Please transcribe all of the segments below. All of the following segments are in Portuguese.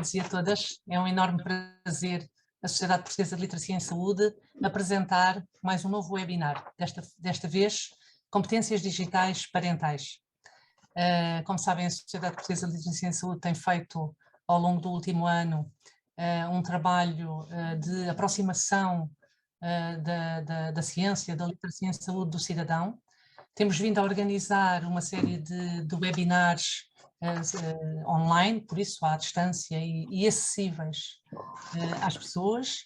todos e a todas. É um enorme prazer a Sociedade Portuguesa de Literacia em Saúde apresentar mais um novo webinar, desta vez Competências Digitais Parentais. Como sabem, a Sociedade Portuguesa de Literacia em Saúde tem feito ao longo do último ano um trabalho de aproximação da ciência, da literacia em saúde do cidadão. Temos vindo a organizar uma série de webinars online, por isso à distância e acessíveis às pessoas,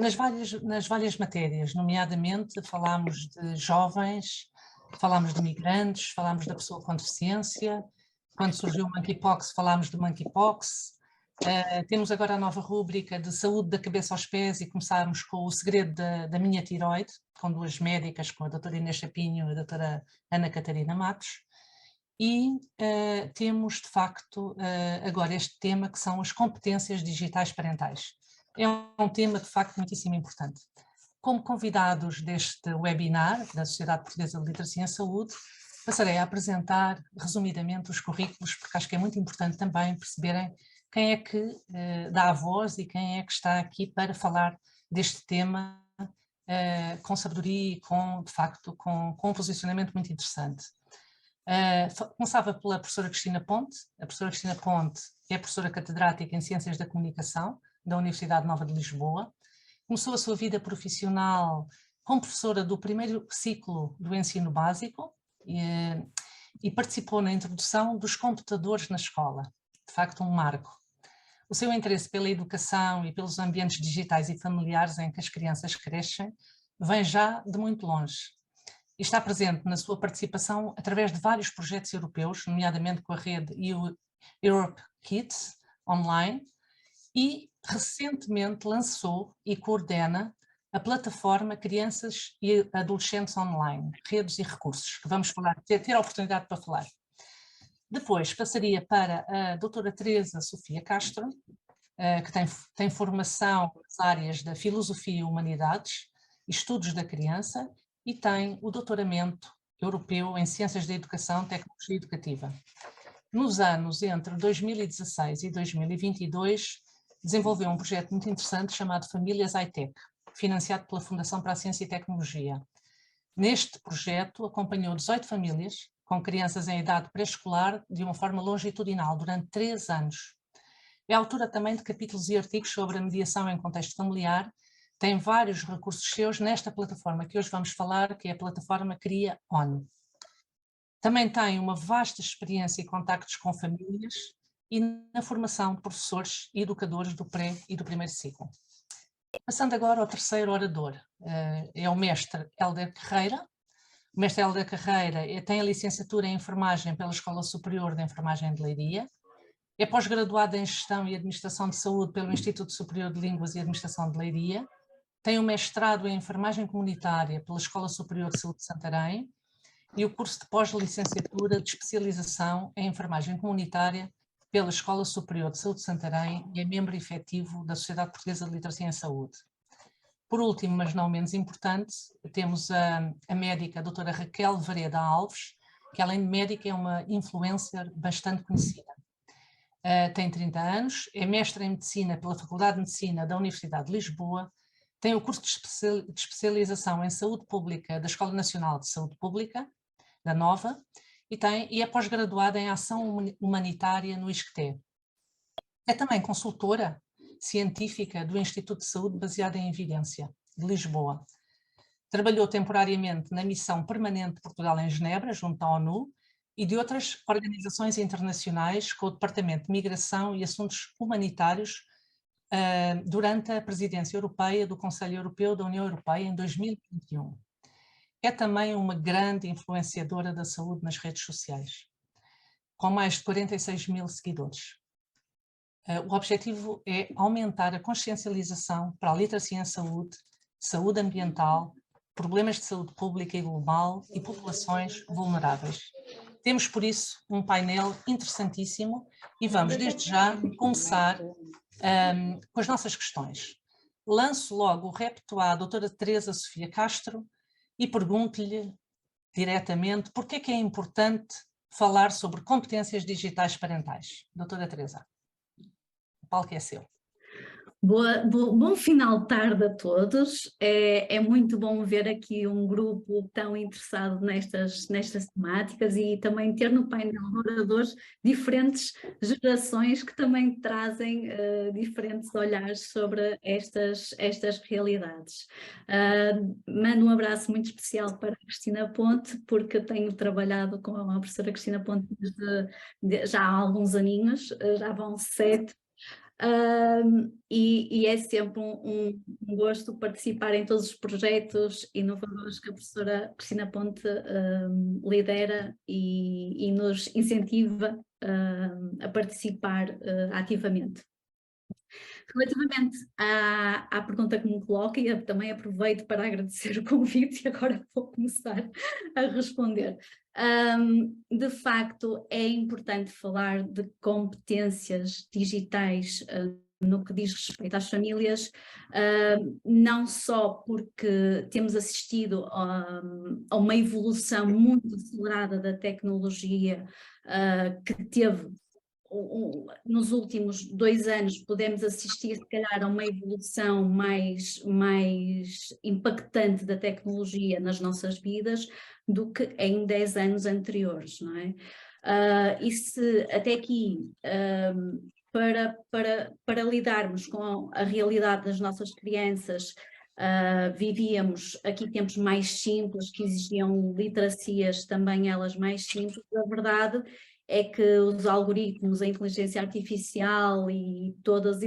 nas várias matérias, nomeadamente falámos de jovens, falámos de migrantes, falámos da pessoa com deficiência, quando surgiu o monkeypox falámos do monkeypox, temos agora a nova rúbrica de saúde da cabeça aos pés e começámos com o segredo da minha tiroide, com duas médicas, com a doutora Inês Chapinho e a doutora Ana Catarina Matos, e temos de facto agora este tema que são as competências digitais parentais. É um tema de facto muitíssimo importante. Como convidados deste webinar da Sociedade Portuguesa de Literacia em Saúde, passarei a apresentar resumidamente os currículos, porque acho que é muito importante também perceberem quem é que dá a voz e quem é que está aqui para falar deste tema com sabedoria e de facto, com um posicionamento muito interessante. Começava pela professora Cristina Ponte. A professora Cristina Ponte é professora catedrática em Ciências da Comunicação da Universidade Nova de Lisboa. Começou a sua vida profissional como professora do primeiro ciclo do ensino básico e participou na introdução dos computadores na escola. De facto, um marco. O seu interesse pela educação e pelos ambientes digitais e familiares em que as crianças crescem vem já de muito longe. E está presente na sua participação através de vários projetos europeus, nomeadamente com a rede Europe Kids Online, e recentemente lançou e coordena a plataforma Crianças e Adolescentes Online, Redes e Recursos, que vamos ter a oportunidade para falar. Depois passaria para a doutora Teresa Sofia Castro, que tem formação nas áreas da Filosofia e Humanidades, Estudos da Criança, e tem o doutoramento europeu em Ciências da Educação e Tecnologia Educativa. Nos anos entre 2016 e 2022, desenvolveu um projeto muito interessante chamado Famílias high-tech, financiado pela Fundação para a Ciência e Tecnologia. Neste projeto acompanhou 18 famílias com crianças em idade pré-escolar de uma forma longitudinal durante 3 anos. É autora também de capítulos e artigos sobre a mediação em contexto familiar. Tem vários recursos seus nesta plataforma que hoje vamos falar, que é a plataforma Cria ON. Também tem uma vasta experiência e contactos com famílias e na formação de professores e educadores do pré e do primeiro ciclo. Passando agora ao terceiro orador, é o mestre Hélder Carreira. O mestre Hélder Carreira tem a licenciatura em Enfermagem pela Escola Superior de Enfermagem de Leiria, é pós-graduado em Gestão e Administração de Saúde pelo Instituto Superior de Línguas e Administração de Leiria, tem um mestrado em Enfermagem Comunitária pela Escola Superior de Saúde de Santarém e o curso de pós-licenciatura de especialização em Enfermagem Comunitária pela Escola Superior de Saúde de Santarém e é membro efetivo da Sociedade Portuguesa de Literacia em Saúde. Por último, mas não menos importante, temos a médica a doutora Raquel Vareda Alves, que além de médica é uma influencer bastante conhecida. Tem 30 anos, é mestra em Medicina pela Faculdade de Medicina da Universidade de Lisboa, tem o curso de especialização em Saúde Pública da Escola Nacional de Saúde Pública, da Nova, e é pós-graduada em Ação Humanitária no ISCTE. É também consultora científica do Instituto de Saúde Baseada em Evidência, de Lisboa. Trabalhou temporariamente na Missão Permanente de Portugal em Genebra, junto à ONU, e de outras organizações internacionais com o Departamento de Migração e Assuntos Humanitários durante a presidência europeia do Conselho Europeu da União Europeia em 2021. É também uma grande influenciadora da saúde nas redes sociais, com mais de 46 mil seguidores. O objetivo é aumentar a consciencialização para a literacia em saúde, saúde ambiental, problemas de saúde pública e global e populações vulneráveis. Temos, por isso, um painel interessantíssimo e vamos, desde já, começar com as nossas questões. Lanço logo o repto à doutora Teresa Sofia Castro e pergunto-lhe diretamente por que é importante falar sobre competências digitais parentais. Doutora Teresa. palco é seu. Bom final de tarde a todos. É muito bom ver aqui um grupo tão interessado nestas temáticas e também ter no painel de oradores diferentes gerações que também trazem diferentes olhares sobre estas realidades. Mando um abraço muito especial para a Cristina Ponte, porque tenho trabalhado com a professora Cristina Ponte já há alguns aninhos, já vão 7. E é sempre um gosto participar em todos os projetos inovadores que a professora Cristina Ponte lidera e nos incentiva a participar ativamente. Relativamente à pergunta que me coloca, e eu também aproveito para agradecer o convite e agora vou começar a responder. De facto, é importante falar de competências digitais no que diz respeito às famílias, não só porque temos assistido a uma evolução muito acelerada da tecnologia que teve nos últimos 2 anos podemos assistir, se calhar, a uma evolução mais impactante da tecnologia nas nossas vidas do que em 10 anos anteriores, não é? E se até aqui, para lidarmos com a realidade das nossas crianças, vivíamos aqui tempos mais simples, que exigiam literacias também elas mais simples, a verdade é que os algoritmos, a inteligência artificial e todas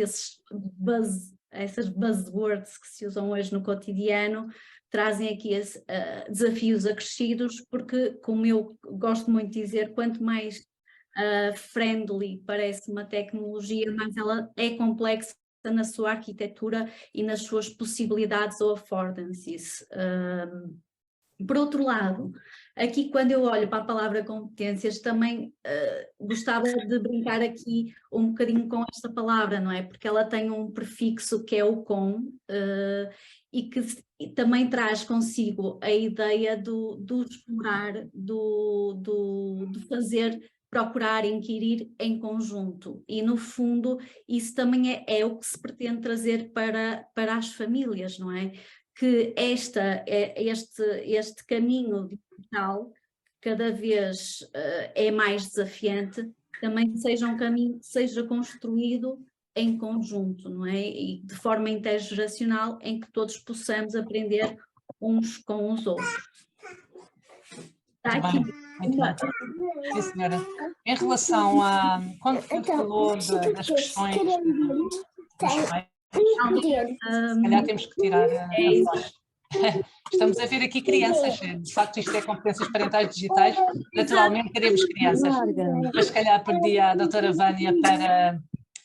essas buzzwords que se usam hoje no cotidiano trazem aqui desafios acrescidos, porque, como eu gosto muito de dizer, quanto mais friendly parece uma tecnologia, mais ela é complexa na sua arquitetura e nas suas possibilidades ou affordances. Por outro lado, aqui quando eu olho para a palavra competências, também gostava de brincar aqui um bocadinho com esta palavra, não é? Porque ela tem um prefixo que é o com, e que também traz consigo a ideia do explorar, do fazer, procurar, inquirir em conjunto. E no fundo isso também é o que se pretende trazer para as famílias, não é? Que este caminho digital cada vez é mais desafiante, também seja um caminho que seja construído em conjunto, não é? E de forma intergeracional, em que todos possamos aprender uns com os outros. Está aqui. Muito bem. Sim, senhora. Em relação a... Quando falou das questões dos pais, se calhar temos que tirar a voz. Estamos a ver aqui crianças, de facto isto é competências parentais digitais, naturalmente teremos crianças, mas se calhar pedi à doutora Vânia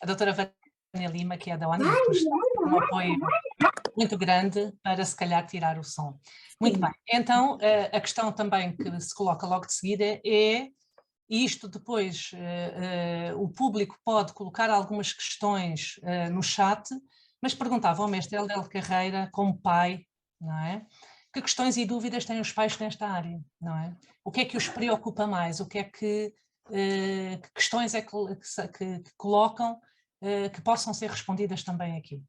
a doutora Vânia Lima, que é da ONU, um apoio muito grande para se calhar tirar o som. Muito bem, então a questão também que se coloca logo de seguida é, e isto depois o público pode colocar algumas questões no chat, mas perguntava ao mestre Helder Carreira, como pai, não é? Que questões e dúvidas têm os pais nesta área, não é? O que é que os preocupa mais? O que é que questões é que colocam que possam ser respondidas também aqui?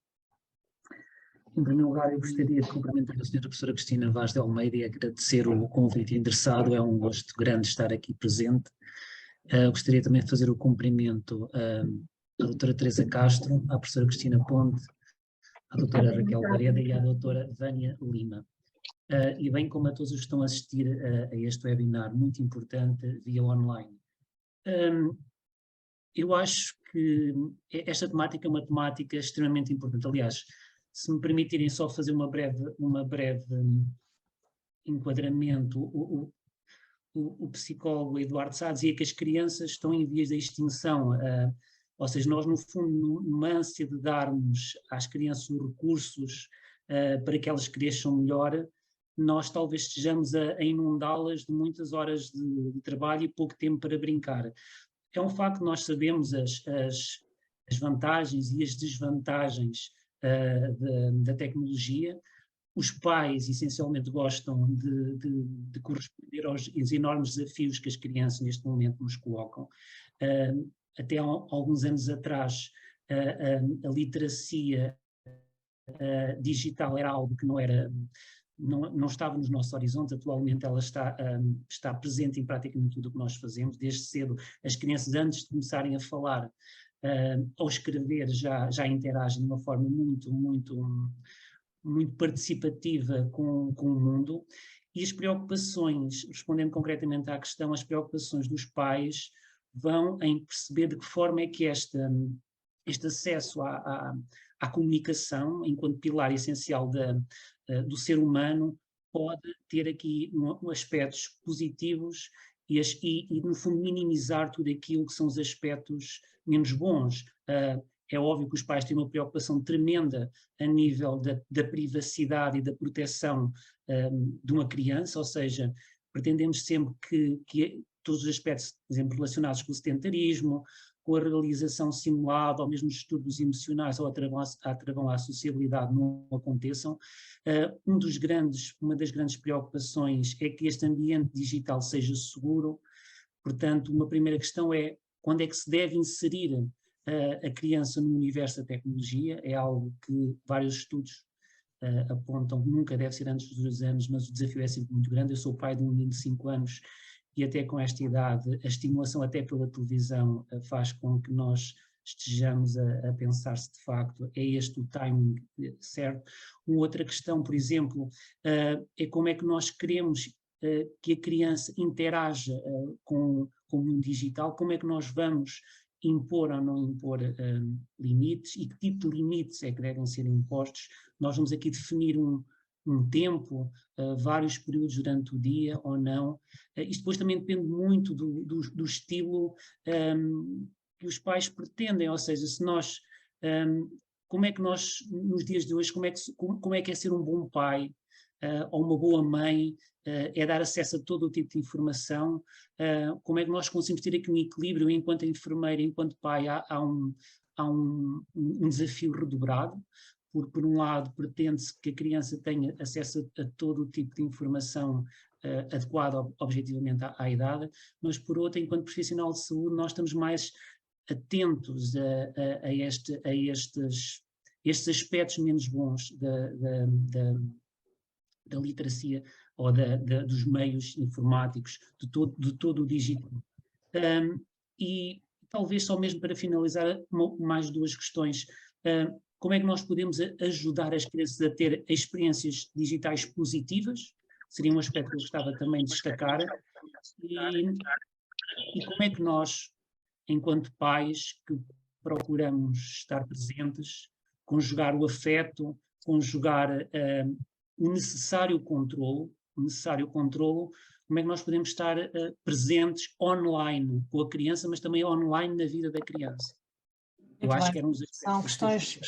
Em primeiro lugar, eu gostaria de cumprimentar a senhora professora Cristina Vaz de Almeida e agradecer o convite interessado, é um gosto grande estar aqui presente. Gostaria também de fazer o cumprimento à doutora Teresa Castro, à professora Cristina Ponte, à doutora Raquel Vareda e à doutora Vânia Lima. E bem como a todos os que estão a assistir a este webinar muito importante via online. Eu acho que esta temática é uma temática extremamente importante. Aliás, se me permitirem só fazer uma breve enquadramento, o psicólogo Eduardo Sá dizia que as crianças estão em vias de extinção, ou seja, nós no fundo, numa ânsia de darmos às crianças os recursos para que elas cresçam melhor, nós talvez estejamos a inundá-las de muitas horas de trabalho e pouco tempo para brincar. É um facto que nós sabemos as vantagens e as desvantagens da tecnologia. Os pais, essencialmente, gostam de corresponder aos enormes desafios que as crianças neste momento nos colocam. Até há alguns anos atrás, a literacia digital era algo que não estava nos nossos horizontes. Atualmente ela está presente em praticamente tudo o que nós fazemos, desde cedo. As crianças, antes de começarem a falar ou escrever, já interagem de uma forma muito participativa com o mundo. E as preocupações, respondendo concretamente à questão, as preocupações dos pais vão em perceber de que forma é que este acesso à comunicação, enquanto pilar essencial do ser humano, pode ter aqui aspectos positivos e, no fundo, minimizar tudo aquilo que são os aspectos menos bons. É óbvio que os pais têm uma preocupação tremenda a nível da privacidade e da proteção de uma criança, ou seja, pretendemos sempre que todos os aspectos, por exemplo, relacionados com o sedentarismo, com a realização simulada, ou mesmo os distúrbios emocionais ou a sociabilidade não aconteçam. Uma das grandes preocupações é que este ambiente digital seja seguro. Portanto, uma primeira questão é quando é que se deve inserir a criança no universo da tecnologia. É algo que vários estudos apontam que nunca deve ser antes dos 2 anos, mas o desafio é sempre muito grande. Eu sou pai de um menino de 5 anos e até com esta idade a estimulação até pela televisão faz com que nós estejamos a pensar se de facto é este o timing certo. Uma outra questão, por exemplo, é como é que nós queremos que a criança interaja com o mundo digital, como é que nós vamos impor ou não impor limites e que tipo de limites é que devem ser impostos. Nós vamos aqui definir um tempo, vários períodos durante o dia ou não. Isto depois também depende muito do estilo que os pais pretendem, ou seja, se nós, como é que nós, nos dias de hoje, como é que é ser um bom pai ou uma boa mãe, é dar acesso a todo o tipo de informação, como é que nós conseguimos ter aqui um equilíbrio enquanto enfermeira, enquanto pai, há um desafio redobrado. Por um lado, pretende-se que a criança tenha acesso a todo o tipo de informação adequada objetivamente à idade, mas por outro, enquanto profissional de saúde, nós estamos mais atentos a estes aspectos menos bons da literacia ou dos meios informáticos, de todo o digital. E talvez só mesmo para finalizar, mais 2 questões. Como é que nós podemos ajudar as crianças a ter experiências digitais positivas? Seria um aspecto que eu gostava também de destacar. E como é que nós, enquanto pais, que procuramos estar presentes, conjugar o afeto, conjugar o necessário controlo, como é que nós podemos estar presentes online com a criança, mas também online na vida da criança? Eu acho que eram os aspectos. São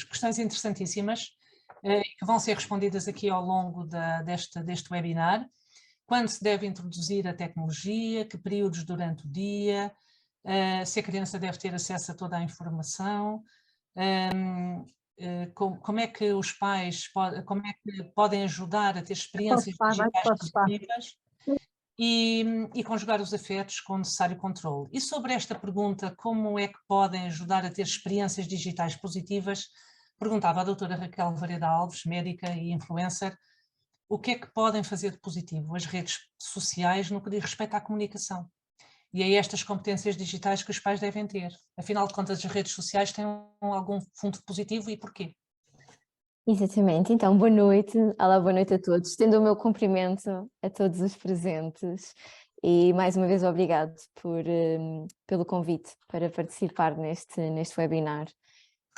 questões interessantíssimas que vão ser respondidas aqui ao longo deste webinar. Quando se deve introduzir a tecnologia, que períodos durante o dia, se a criança deve ter acesso a toda a informação, como é que os pais podem ajudar a ter experiências digitais positivas e conjugar os afetos com o necessário controle. E sobre esta pergunta, como é que podem ajudar a ter experiências digitais positivas, perguntava a doutora Raquel Vareda Alves, médica e influencer, o que é que podem fazer de positivo as redes sociais no que diz respeito à comunicação? E é estas competências digitais que os pais devem ter. Afinal de contas, as redes sociais têm algum fundo positivo e porquê? Exatamente, então boa noite, olá, boa noite a todos, estendo o meu cumprimento a todos os presentes e mais uma vez obrigado pelo convite para participar neste webinar.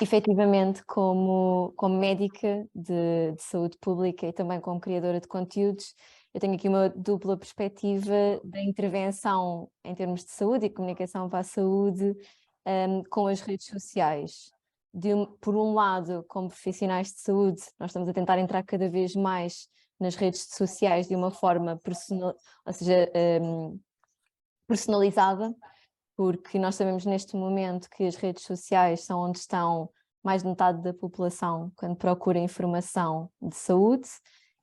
Efetivamente, como médica de saúde pública e também como criadora de conteúdos, eu tenho aqui uma dupla perspectiva da intervenção em termos de saúde e comunicação para a saúde com as redes sociais. Por um lado, como profissionais de saúde, nós estamos a tentar entrar cada vez mais nas redes sociais de uma forma personalizada, porque nós sabemos neste momento que as redes sociais são onde estão mais de metade da população quando procura informação de saúde.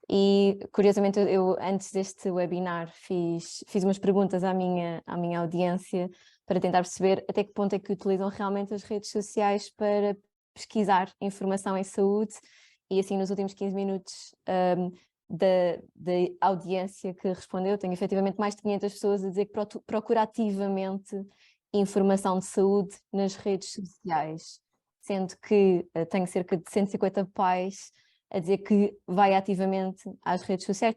E, curiosamente, eu antes deste webinar fiz umas perguntas à minha audiência para tentar perceber até que ponto é que utilizam realmente as redes sociais para pesquisar informação em saúde e assim nos últimos 15 minutos da audiência que respondeu, tenho efetivamente mais de 500 pessoas a dizer que procura ativamente informação de saúde nas redes sociais, sendo que tenho cerca de 150 pais a dizer que vai ativamente às redes sociais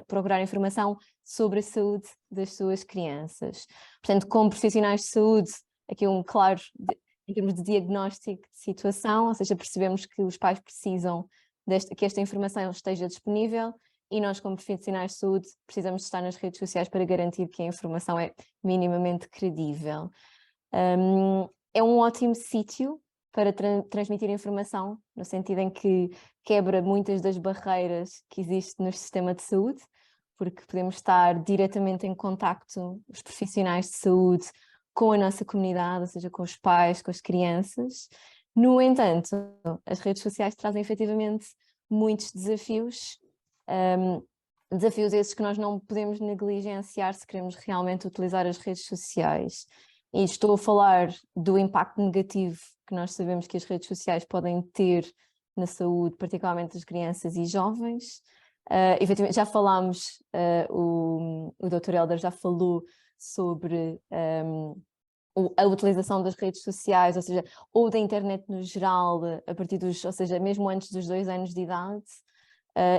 procurar informação sobre a saúde das suas crianças. Portanto, como profissionais de saúde, aqui claro, em termos de diagnóstico de situação, ou seja, percebemos que os pais precisam que esta informação esteja disponível e nós, como profissionais de saúde, precisamos de estar nas redes sociais para garantir que a informação é minimamente credível. É um ótimo sítio para transmitir informação, no sentido em que quebra muitas das barreiras que existem no sistema de saúde, porque podemos estar diretamente em contacto, os profissionais de saúde, com a nossa comunidade, ou seja, com os pais, com as crianças. No entanto, as redes sociais trazem efetivamente muitos desafios, desafios esses que nós não podemos negligenciar se queremos realmente utilizar as redes sociais. E estou a falar do impacto negativo que nós sabemos que as redes sociais podem ter na saúde, particularmente das crianças e jovens. Efetivamente, já falámos, o Dr. Hélder já falou sobre a utilização das redes sociais, ou seja, ou da internet no geral, a partir ou seja, mesmo antes dos 2 anos de idade,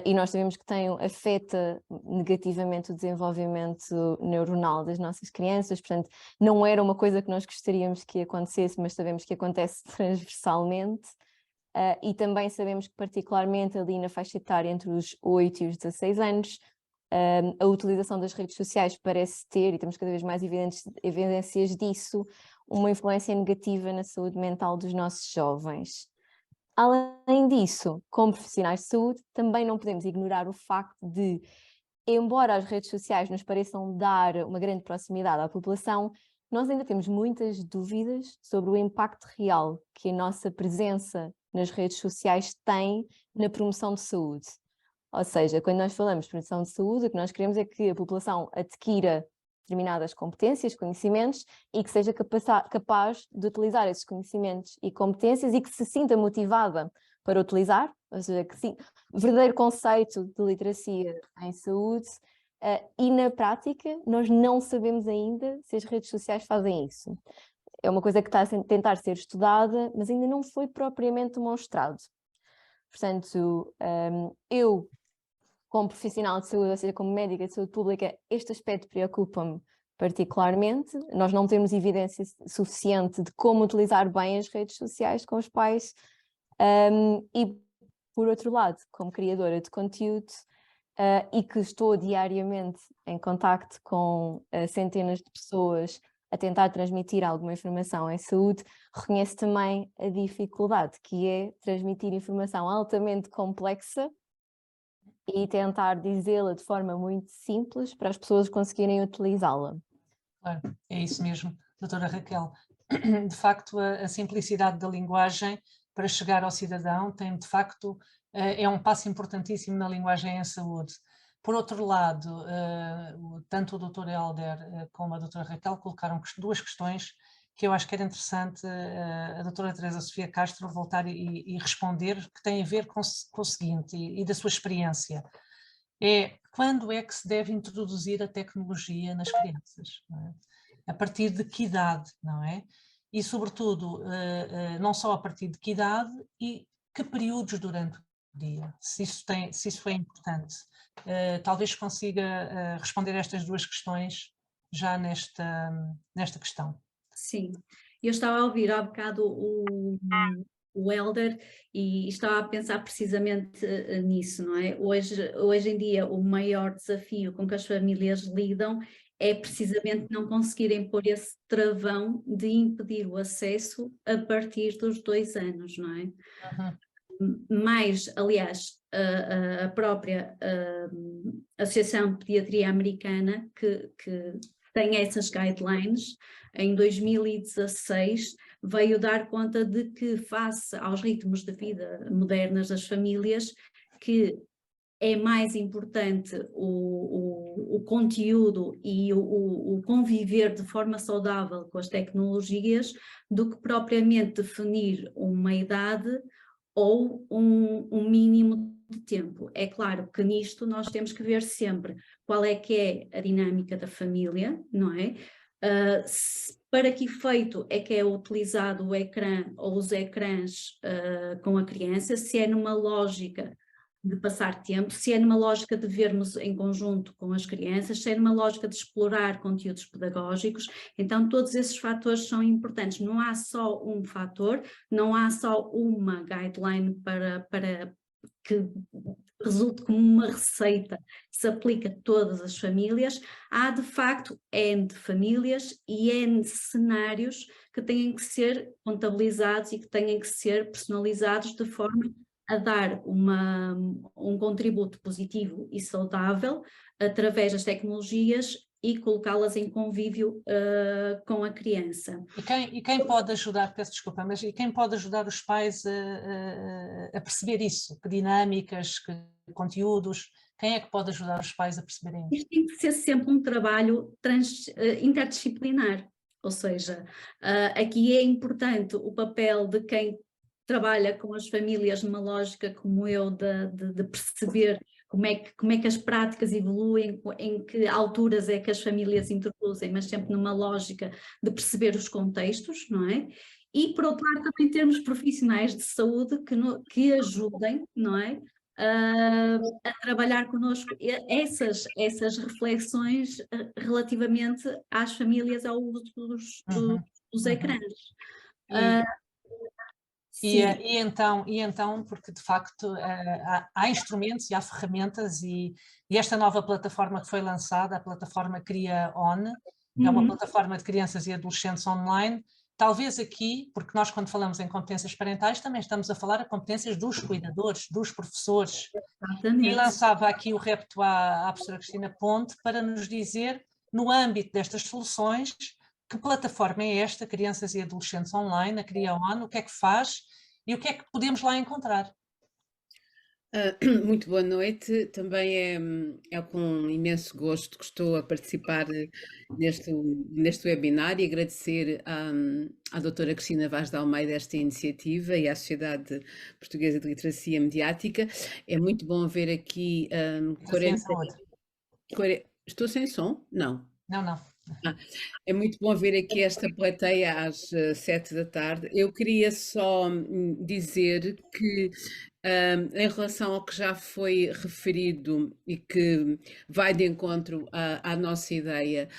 e nós sabemos que afeta negativamente o desenvolvimento neuronal das nossas crianças, portanto, não era uma coisa que nós gostaríamos que acontecesse, mas sabemos que acontece transversalmente, e também sabemos que particularmente ali na faixa etária entre os 8 e os 16 anos, a utilização das redes sociais parece ter, e temos cada vez mais evidências disso, uma influência negativa na saúde mental dos nossos jovens. Além disso, como profissionais de saúde, também não podemos ignorar o facto de, embora as redes sociais nos pareçam dar uma grande proximidade à população, nós ainda temos muitas dúvidas sobre o impacto real que a nossa presença nas redes sociais tem na promoção de saúde. Ou seja, quando nós falamos de promoção de saúde, o que nós queremos é que a população adquira determinadas competências, conhecimentos e que seja capaz de utilizar esses conhecimentos e competências e que se sinta motivada para utilizar, ou seja, que sim, o verdadeiro conceito de literacia em saúde, e na prática nós não sabemos ainda se as redes sociais fazem isso. É uma coisa que está a tentar ser estudada, mas ainda não foi propriamente demonstrado. Portanto, eu, como profissional de saúde, ou seja, como médica de saúde pública, este aspecto preocupa-me particularmente. Nós não temos evidência suficiente de como utilizar bem as redes sociais com os pais. E, por outro lado, como criadora de conteúdo, e que estou diariamente em contacto com centenas de pessoas a tentar transmitir alguma informação em saúde, reconheço também a dificuldade que é transmitir informação altamente complexa e tentar dizê-la de forma muito simples para as pessoas conseguirem utilizá-la. Claro, é isso mesmo, doutora Raquel. De facto, a simplicidade da linguagem para chegar ao cidadão tem, de facto, é um passo importantíssimo na linguagem em saúde. Por outro lado, tanto o doutor Hélder como a doutora Raquel colocaram 2 questões que eu acho que era interessante a doutora Teresa Sofia Castro voltar e responder, que têm a ver com o seguinte, e da sua experiência. Quando é que se deve introduzir a tecnologia nas crianças? Não é? A partir de que idade, não é? E, sobretudo, não só a partir de que idade e que períodos durante o dia, se isso é importante. Talvez consiga responder estas 2 questões já nesta questão. Sim, eu estava a ouvir há bocado o Hélder e estava a pensar precisamente nisso, não é? Hoje em dia o maior desafio com que as famílias lidam é precisamente não conseguirem pôr esse travão de impedir o acesso a partir dos 2 anos, não é? Mas, aliás, a própria Associação de Pediatria Americana, que tem essas guidelines, em 2016 veio dar conta de que, face aos ritmos de vida modernas das famílias, que é mais importante o o conteúdo e o conviver de forma saudável com as tecnologias do que propriamente definir uma idade ou um mínimo de tempo. É claro que nisto nós temos que ver sempre qual é que é a dinâmica da família, não é? Para que efeito é que é utilizado o ecrã ou os ecrãs com a criança, se é numa lógica de passar tempo, se é numa lógica de vermos em conjunto com as crianças, se é numa lógica de explorar conteúdos pedagógicos. Então todos esses fatores são importantes, não há só um fator, não há só uma guideline para que resulte como uma receita que se aplica a todas as famílias. Há de facto N de famílias e N cenários que têm que ser contabilizados e que têm que ser personalizados de forma a dar um contributo positivo e saudável através das tecnologias e colocá-las em convívio com a criança. E quem pode ajudar, peço desculpa, mas e quem pode ajudar os pais a perceber isso? Que dinâmicas, que conteúdos? Quem é que pode ajudar os pais a perceberem isso? Isto tem que ser sempre um trabalho interdisciplinar, ou seja, aqui é importante o papel de quem trabalha com as famílias numa lógica como eu de perceber como é que as práticas evoluem, em que alturas é que as famílias introduzem, mas sempre numa lógica de perceber os contextos, não é? E por outro lado também termos profissionais de saúde que ajudem, não é? A trabalhar connosco essas reflexões relativamente às famílias ao uso dos ecrãs. E então, porque de facto há instrumentos e há ferramentas e esta nova plataforma que foi lançada, a plataforma Cria On, é uma plataforma de crianças e adolescentes online, talvez aqui, porque nós quando falamos em competências parentais também estamos a falar de competências dos cuidadores, dos professores. Exatamente. E lançava aqui o repto à professora Cristina Ponte para nos dizer, no âmbito destas soluções, que plataforma é esta, Crianças e Adolescentes Online, a Cria On, o que é que faz e o que é que podemos lá encontrar? Muito boa noite, também é com imenso gosto que estou a participar neste webinar e agradecer à doutora Cristina Vaz de Almeida esta iniciativa e à Sociedade Portuguesa de Literacia Mediática. É muito bom ver aqui 40... Estou sem som? Não. Não. É muito bom ver aqui esta plateia às 7 da tarde. Eu queria só dizer que, em relação ao que já foi referido e que vai de encontro à nossa ideia,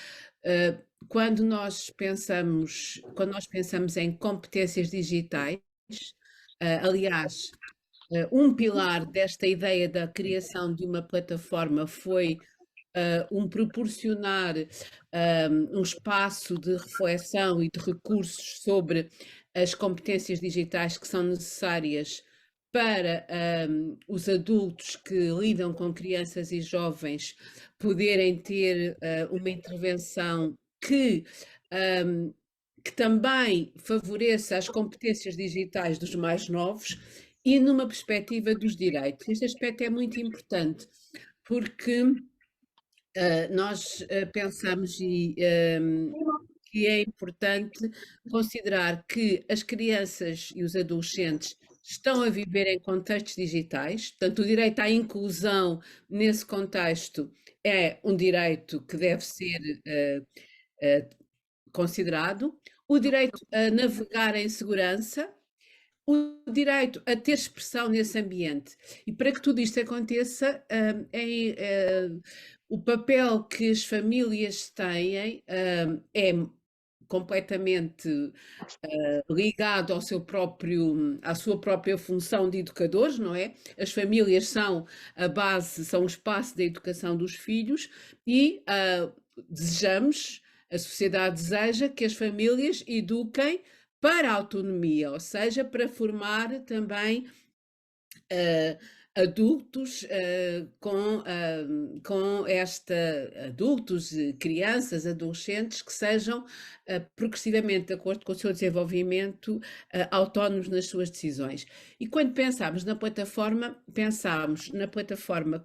quando nós pensamos em competências digitais, aliás, um pilar desta ideia da criação de uma plataforma foi proporcionar um espaço de reflexão e de recursos sobre as competências digitais que são necessárias para os adultos que lidam com crianças e jovens poderem ter uma intervenção que também favoreça as competências digitais dos mais novos e numa perspectiva dos direitos. Este aspecto é muito importante porque nós pensamos que é importante considerar que as crianças e os adolescentes estão a viver em contextos digitais, portanto o direito à inclusão nesse contexto é um direito que deve ser considerado, o direito a navegar em segurança, o direito a ter expressão nesse ambiente. E para que tudo isto aconteça, o papel que as famílias têm é completamente ligado à sua própria função de educadores, não é? As famílias são a base, são o espaço da educação dos filhos e a sociedade deseja que as famílias eduquem para a autonomia, ou seja, para formar também adultos adultos, crianças, adolescentes que sejam progressivamente, de acordo com o seu desenvolvimento, autónomos nas suas decisões. E quando pensámos na plataforma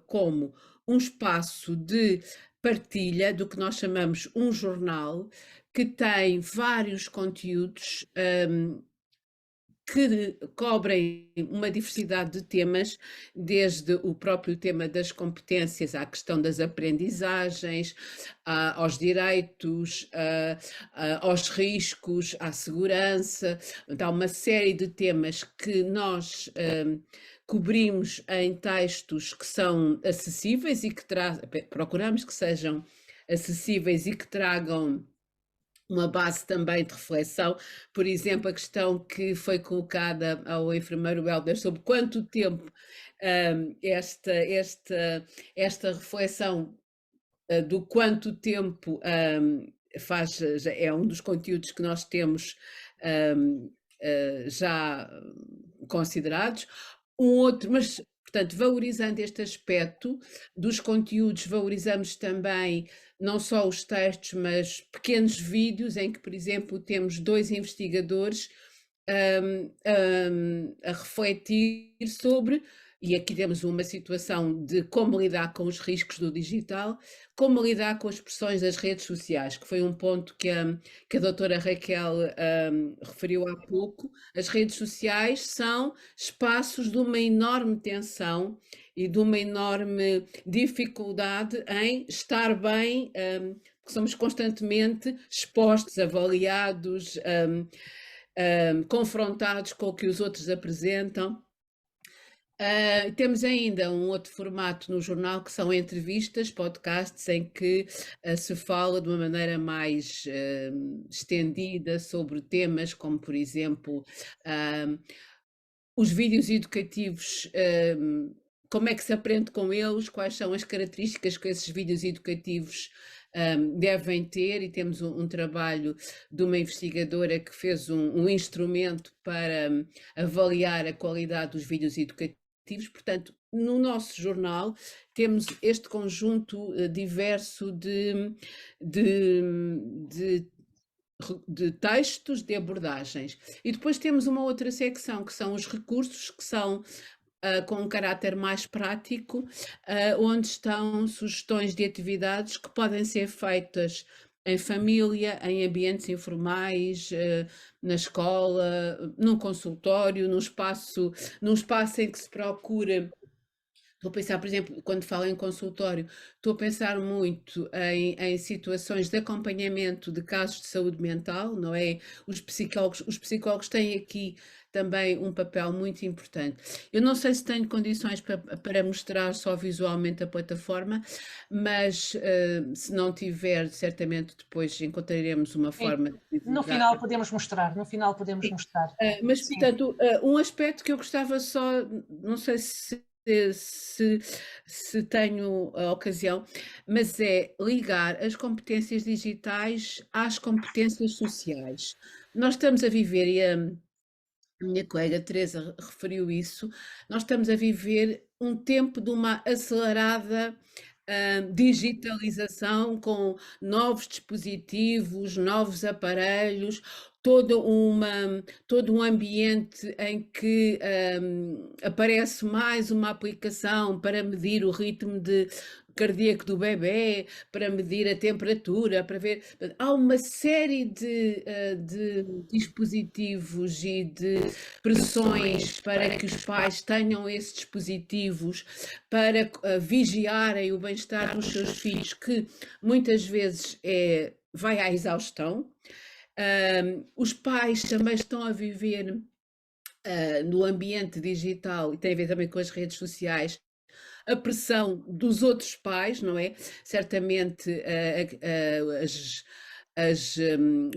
como um espaço de partilha do que nós chamamos um jornal, que tem vários conteúdos que cobrem uma diversidade de temas, desde o próprio tema das competências à questão das aprendizagens, aos direitos, aos riscos, à segurança. Então, há uma série de temas que nós cobrimos em textos que são acessíveis e que procuramos que sejam acessíveis e que tragam uma base também de reflexão. Por exemplo, a questão que foi colocada ao enfermeiro Helder sobre quanto tempo esta reflexão do quanto tempo é um dos conteúdos que nós temos já considerados. Mas, portanto, valorizando este aspecto dos conteúdos, valorizamos também não só os textos, mas pequenos vídeos em que, por exemplo, temos 2 investigadores a refletir sobre, e aqui temos uma situação de como lidar com os riscos do digital, como lidar com as pressões das redes sociais, que foi um ponto que a doutora Raquel referiu há pouco. As redes sociais são espaços de uma enorme tensão e de uma enorme dificuldade em estar bem, porque somos constantemente expostos, avaliados, confrontados com o que os outros apresentam. Temos ainda um outro formato no jornal que são entrevistas, podcasts, em que se fala de uma maneira mais estendida sobre temas como, por exemplo, os vídeos educativos, como é que se aprende com eles, quais são as características que esses vídeos educativos devem ter, e temos um trabalho de uma investigadora que fez um instrumento para avaliar a qualidade dos vídeos educativos. Portanto, no nosso jornal temos este conjunto diverso de textos, de abordagens. E depois temos uma outra secção que são os recursos, que são com um caráter mais prático, onde estão sugestões de atividades que podem ser feitas em família, em ambientes informais, na escola, num consultório, num espaço em que se procura. Estou a pensar, por exemplo, quando falo em consultório, estou a pensar muito em situações de acompanhamento de casos de saúde mental, não é? Os psicólogos têm aqui também um papel muito importante. Eu não sei se tenho condições para mostrar só visualmente a plataforma, mas se não tiver, certamente depois encontraremos uma forma de divulgar. No final podemos mostrar, Mas, portanto, um aspecto que eu gostava só, não sei se tenho a ocasião, mas é ligar as competências digitais às competências sociais. Nós estamos a viver, e a minha colega Teresa referiu isso, nós estamos a viver um tempo de uma acelerada digitalização, com novos dispositivos, novos aparelhos, todo um ambiente em que aparece mais uma aplicação para medir o ritmo cardíaco do bebê, para medir a temperatura, para ver. Há uma série de dispositivos e de pressões para que os pais tenham esses dispositivos para vigiarem o bem-estar dos seus filhos, que muitas vezes vai à exaustão. Os pais também estão a viver no ambiente digital, e tem a ver também com as redes sociais, a pressão dos outros pais, não é? Certamente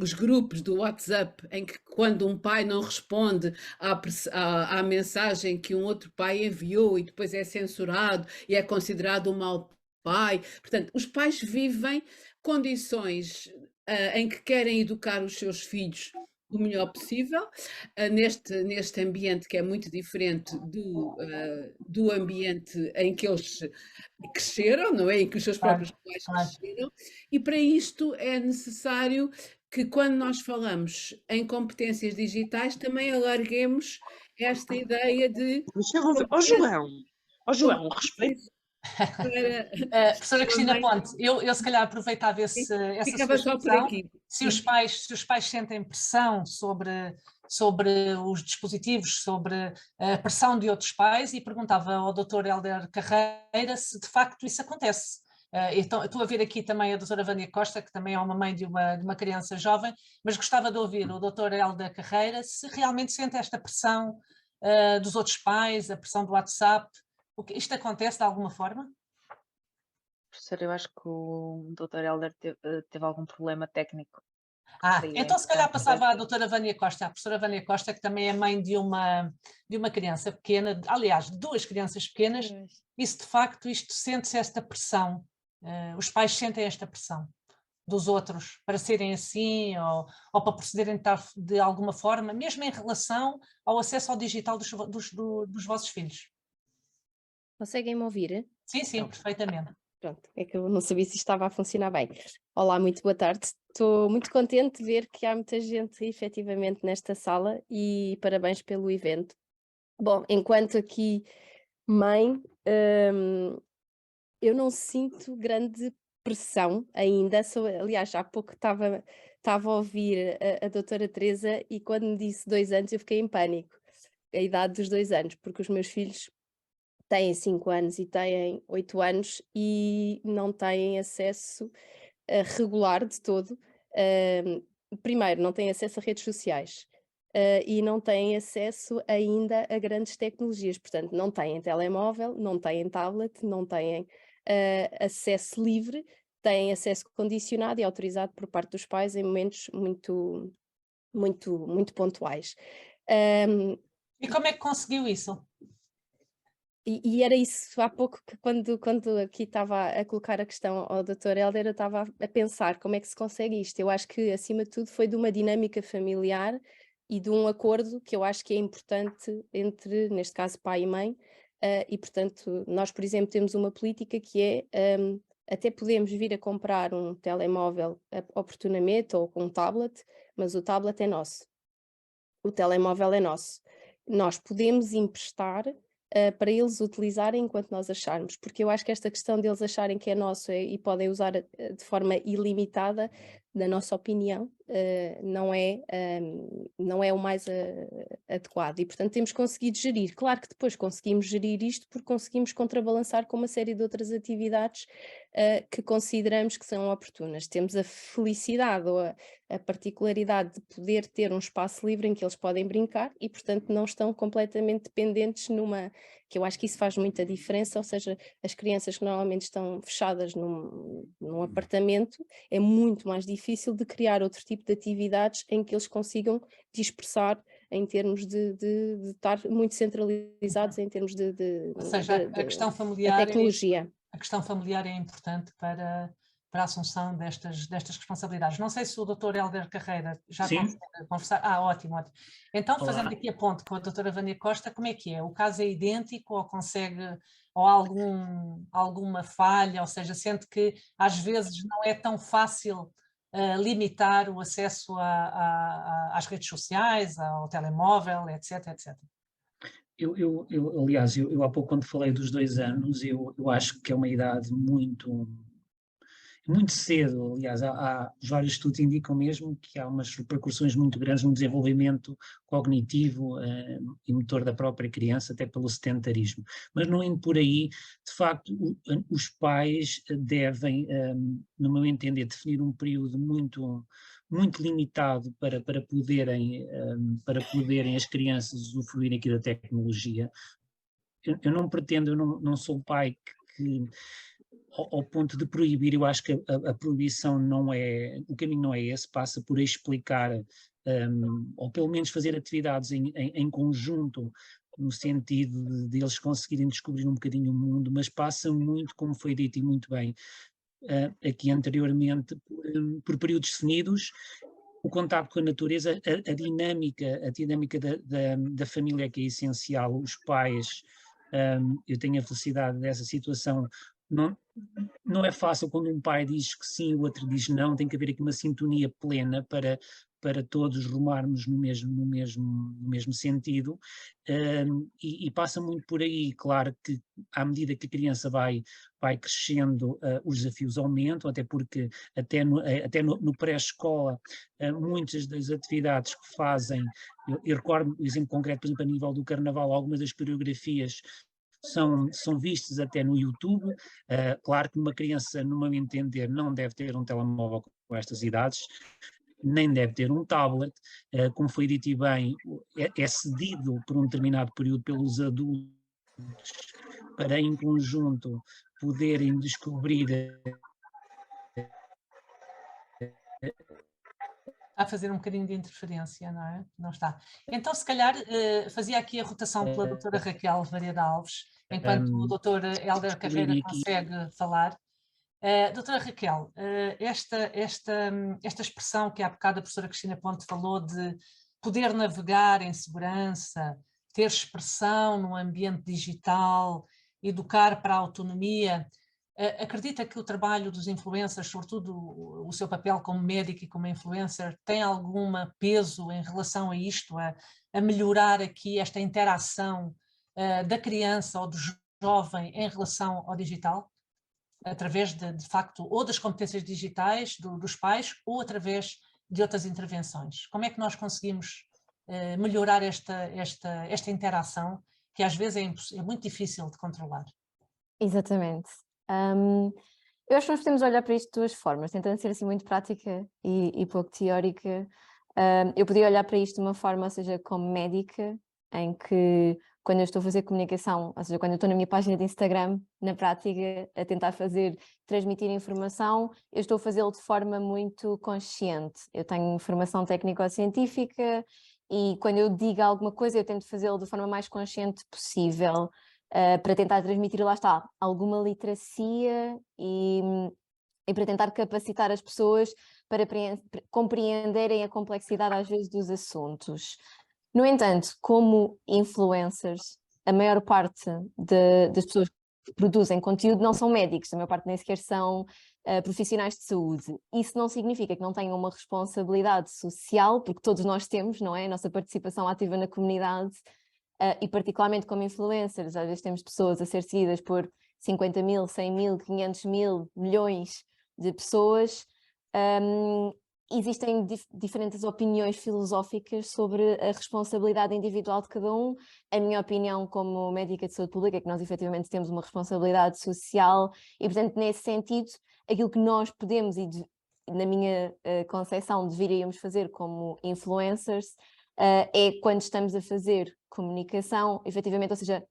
os grupos do WhatsApp, em que quando um pai não responde à mensagem que um outro pai enviou e depois é censurado e é considerado um mau pai. Portanto, os pais vivem condições em que querem educar os seus filhos o melhor possível, neste ambiente que é muito diferente do ambiente em que eles cresceram, não é? Em que os seus próprios pais cresceram, e para isto é necessário que, quando nós falamos em competências digitais, também alarguemos esta ideia de... João, respeito. para Professora Cristina Ponte, eu se calhar aproveitava essa ficava sua só por questão. aqui. Se os pais sentem pressão sobre os dispositivos, sobre a pressão de outros pais, e perguntava ao Dr. Hélder Carreira se de facto isso acontece. Então, estou a ver aqui também a doutora Vânia Costa, que também é uma mãe de uma criança jovem, mas gostava de ouvir o Dr. Hélder Carreira se realmente sente esta pressão dos outros pais, a pressão do WhatsApp. Isto acontece de alguma forma? Professor, eu acho que o Dr. Hélder teve algum problema técnico. Daí é Então se calhar importante passava à doutora Vânia Costa, a professora Vânia Costa, que também é mãe de uma criança pequena, aliás, de 2 crianças pequenas, e se de facto sente-se esta pressão, os pais sentem esta pressão dos outros para serem assim ou para procederem de alguma forma, mesmo em relação ao acesso ao digital dos vossos filhos. Conseguem-me ouvir? Sim, sim, perfeitamente. Pronto, é que eu não sabia se isto estava a funcionar bem. Olá, muito boa tarde. Estou muito contente de ver que há muita gente efetivamente nesta sala e parabéns pelo evento. Bom, enquanto aqui mãe, eu não sinto grande pressão ainda. Aliás, há pouco estava a ouvir a doutora Teresa e quando me disse 2 anos eu fiquei em pânico, a idade dos 2 anos, porque os meus filhos têm 5 anos e têm 8 anos e não têm acesso regular de todo. Primeiro, não têm acesso a redes sociais e não têm acesso ainda a grandes tecnologias. Portanto, não têm telemóvel, não têm tablet, não têm acesso livre, têm acesso condicionado e autorizado por parte dos pais em momentos muito, muito, muito pontuais. E como é que conseguiu isso? E era isso há pouco que quando aqui estava a colocar a questão ao Dr. Hélder, eu estava a pensar como é que se consegue isto. Eu acho que acima de tudo foi de uma dinâmica familiar e de um acordo que eu acho que é importante entre, neste caso, pai e mãe, e portanto nós, por exemplo, temos uma política que é, até podemos vir a comprar um telemóvel oportunamente ou com um tablet, mas o tablet é nosso, o telemóvel é nosso. Nós podemos emprestar para eles utilizarem enquanto nós acharmos, porque eu acho que esta questão deles acharem que é nosso e podem usar de forma ilimitada, na nossa opinião, não é o mais adequado e portanto temos conseguido gerir. Claro que depois conseguimos gerir isto porque conseguimos contrabalançar com uma série de outras atividades que consideramos que são oportunas. Temos a felicidade ou a particularidade de poder ter um espaço livre em que eles podem brincar e portanto não estão completamente dependentes que eu acho que isso faz muita diferença, ou seja, as crianças que normalmente estão fechadas num apartamento, é muito mais difícil de criar outro tipo de atividades em que eles consigam dispersar em termos de estar muito centralizados em termos Ou seja, a questão familiar a tecnologia. A questão familiar é importante para a assunção destas responsabilidades. Não sei se o Dr. Hélder Carreira já consegue conversar. Ótimo, ótimo. Então, Olá. fazendo aqui a ponte com a doutora Vânia Costa, como é que é? O caso é idêntico ou ou há alguma falha, ou seja, sente que às vezes não é tão fácil limitar o acesso às redes sociais, ao telemóvel, etc, etc. Aliás, eu há pouco quando falei dos 2 anos, eu acho que é uma idade muito cedo. Aliás, há vários estudos que indicam mesmo que há umas repercussões muito grandes no desenvolvimento cognitivo e motor da própria criança, até pelo sedentarismo. Mas não indo por aí, de facto, os pais devem, no meu entender, definir um período muito limitado para poderem as crianças usufruírem aqui da tecnologia. Eu não pretendo, eu não sou pai que ao ponto de proibir. Eu acho que a proibição o caminho não é esse, passa por explicar, ou pelo menos fazer atividades em conjunto, no sentido de eles conseguirem descobrir um bocadinho o mundo, mas passa muito, como foi dito e muito bem aqui anteriormente, por períodos definidos, o contacto com a natureza, a dinâmica da família que é essencial. Os pais, eu tenho a felicidade dessa situação. Não é fácil quando um pai diz que sim e o outro diz não, tem que haver aqui uma sintonia plena para para todos rumarmos no mesmo sentido, e passa muito por aí. Claro que à medida que a criança vai crescendo, os desafios aumentam, até porque até no pré-escola, muitas das atividades que fazem, eu recordo um exemplo concreto, por exemplo, a nível do carnaval, algumas das coreografias são vistas até no YouTube. Claro que uma criança, no meu entender, não deve ter um telemóvel com estas idades, nem deve ter um tablet, como foi dito e bem, é cedido por um determinado período pelos adultos para em conjunto poderem descobrir. Está a fazer um bocadinho de interferência, não é? Não está. Então, se calhar, fazia aqui a rotação pela doutora Raquel Vareda Alves, enquanto o doutor Hélder Carreira consegue falar. Doutora Raquel, esta expressão que há bocado a professora Cristina Ponte falou de poder navegar em segurança, ter expressão no ambiente digital, educar para a autonomia, acredita que o trabalho dos influencers, sobretudo o seu papel como médico e como influencer, tem algum peso em relação a isto, a melhorar aqui esta interação da criança ou do jovem em relação ao digital? Através de facto, ou das competências digitais dos pais, ou através de outras intervenções. Como é que nós conseguimos melhorar esta interação, que às vezes é muito difícil de controlar? Exatamente. Eu acho que nós podemos olhar para isto de duas formas, tentando ser assim muito prática e pouco teórica. Eu podia olhar para isto de uma forma, ou seja, como médica, em que quando eu estou a fazer comunicação, ou seja, quando eu estou na minha página de Instagram, na prática, a tentar transmitir informação, eu estou a fazê-lo de forma muito consciente. Eu tenho formação técnico-científica e quando eu digo alguma coisa, eu tento fazê-lo da forma mais consciente possível, para tentar transmitir, lá está, alguma literacia e para tentar capacitar as pessoas para compreenderem a complexidade às vezes dos assuntos. No entanto, como influencers, a maior parte das pessoas que produzem conteúdo não são médicos, a maior parte nem sequer são profissionais de saúde. Isso não significa que não tenham uma responsabilidade social, porque todos nós temos, não é? A nossa participação ativa na comunidade, e particularmente como influencers, às vezes temos pessoas a ser seguidas por 50 mil, 100 mil, 500 mil, milhões de pessoas. Existem diferentes opiniões filosóficas sobre a responsabilidade individual de cada um. A minha opinião como médica de saúde pública é que nós efetivamente temos uma responsabilidade social e, portanto, nesse sentido, aquilo que nós podemos e na minha concepção deveríamos fazer como influencers é quando estamos a fazer comunicação, efetivamente, ou seja,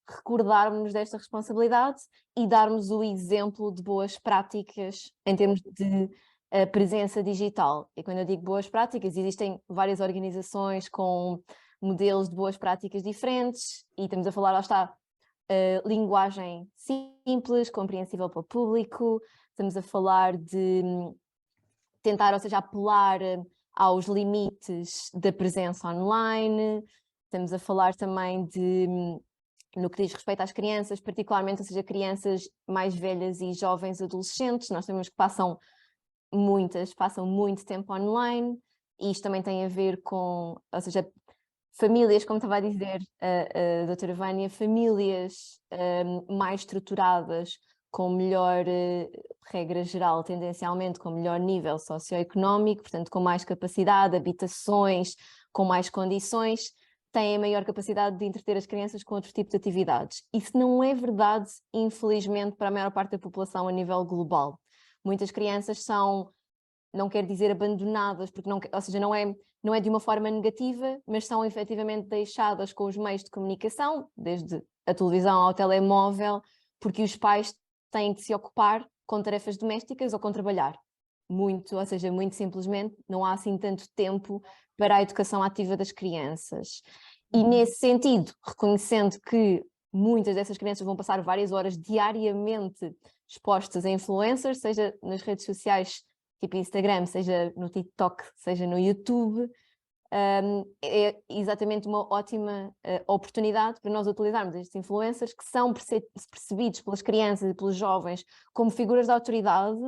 recordarmos desta responsabilidade e darmos o exemplo de boas práticas em termos de presença digital. E quando eu digo boas práticas, existem várias organizações com modelos de boas práticas diferentes e estamos a falar, lá está, linguagem simples, compreensível para o público, estamos a falar de tentar, ou seja, apelar aos limites da presença online, estamos a falar também de, no que diz respeito às crianças, particularmente, ou seja, crianças mais velhas e jovens adolescentes, nós sabemos que passam muito tempo online, e isto também tem a ver com, ou seja, famílias, como estava a dizer a doutora Vânia, famílias mais estruturadas, com melhor, regra geral, tendencialmente com melhor nível socioeconómico, portanto com mais capacidade, habitações, com mais condições, têm a maior capacidade de entreter as crianças com outro tipo de atividades. Isso não é verdade, infelizmente, para a maior parte da população a nível global. Muitas crianças são, não quero dizer abandonadas, porque ou seja, não é de uma forma negativa, mas são efetivamente deixadas com os meios de comunicação, desde a televisão ao telemóvel, porque os pais têm que se ocupar com tarefas domésticas ou com trabalhar. Ou seja, muito simplesmente, não há assim tanto tempo para a educação ativa das crianças. E nesse sentido, reconhecendo que muitas dessas crianças vão passar várias horas diariamente expostas a influencers, seja nas redes sociais tipo Instagram, seja no TikTok, seja no YouTube, é exatamente uma ótima oportunidade para nós utilizarmos estes influencers que são percebidos pelas crianças e pelos jovens como figuras de autoridade,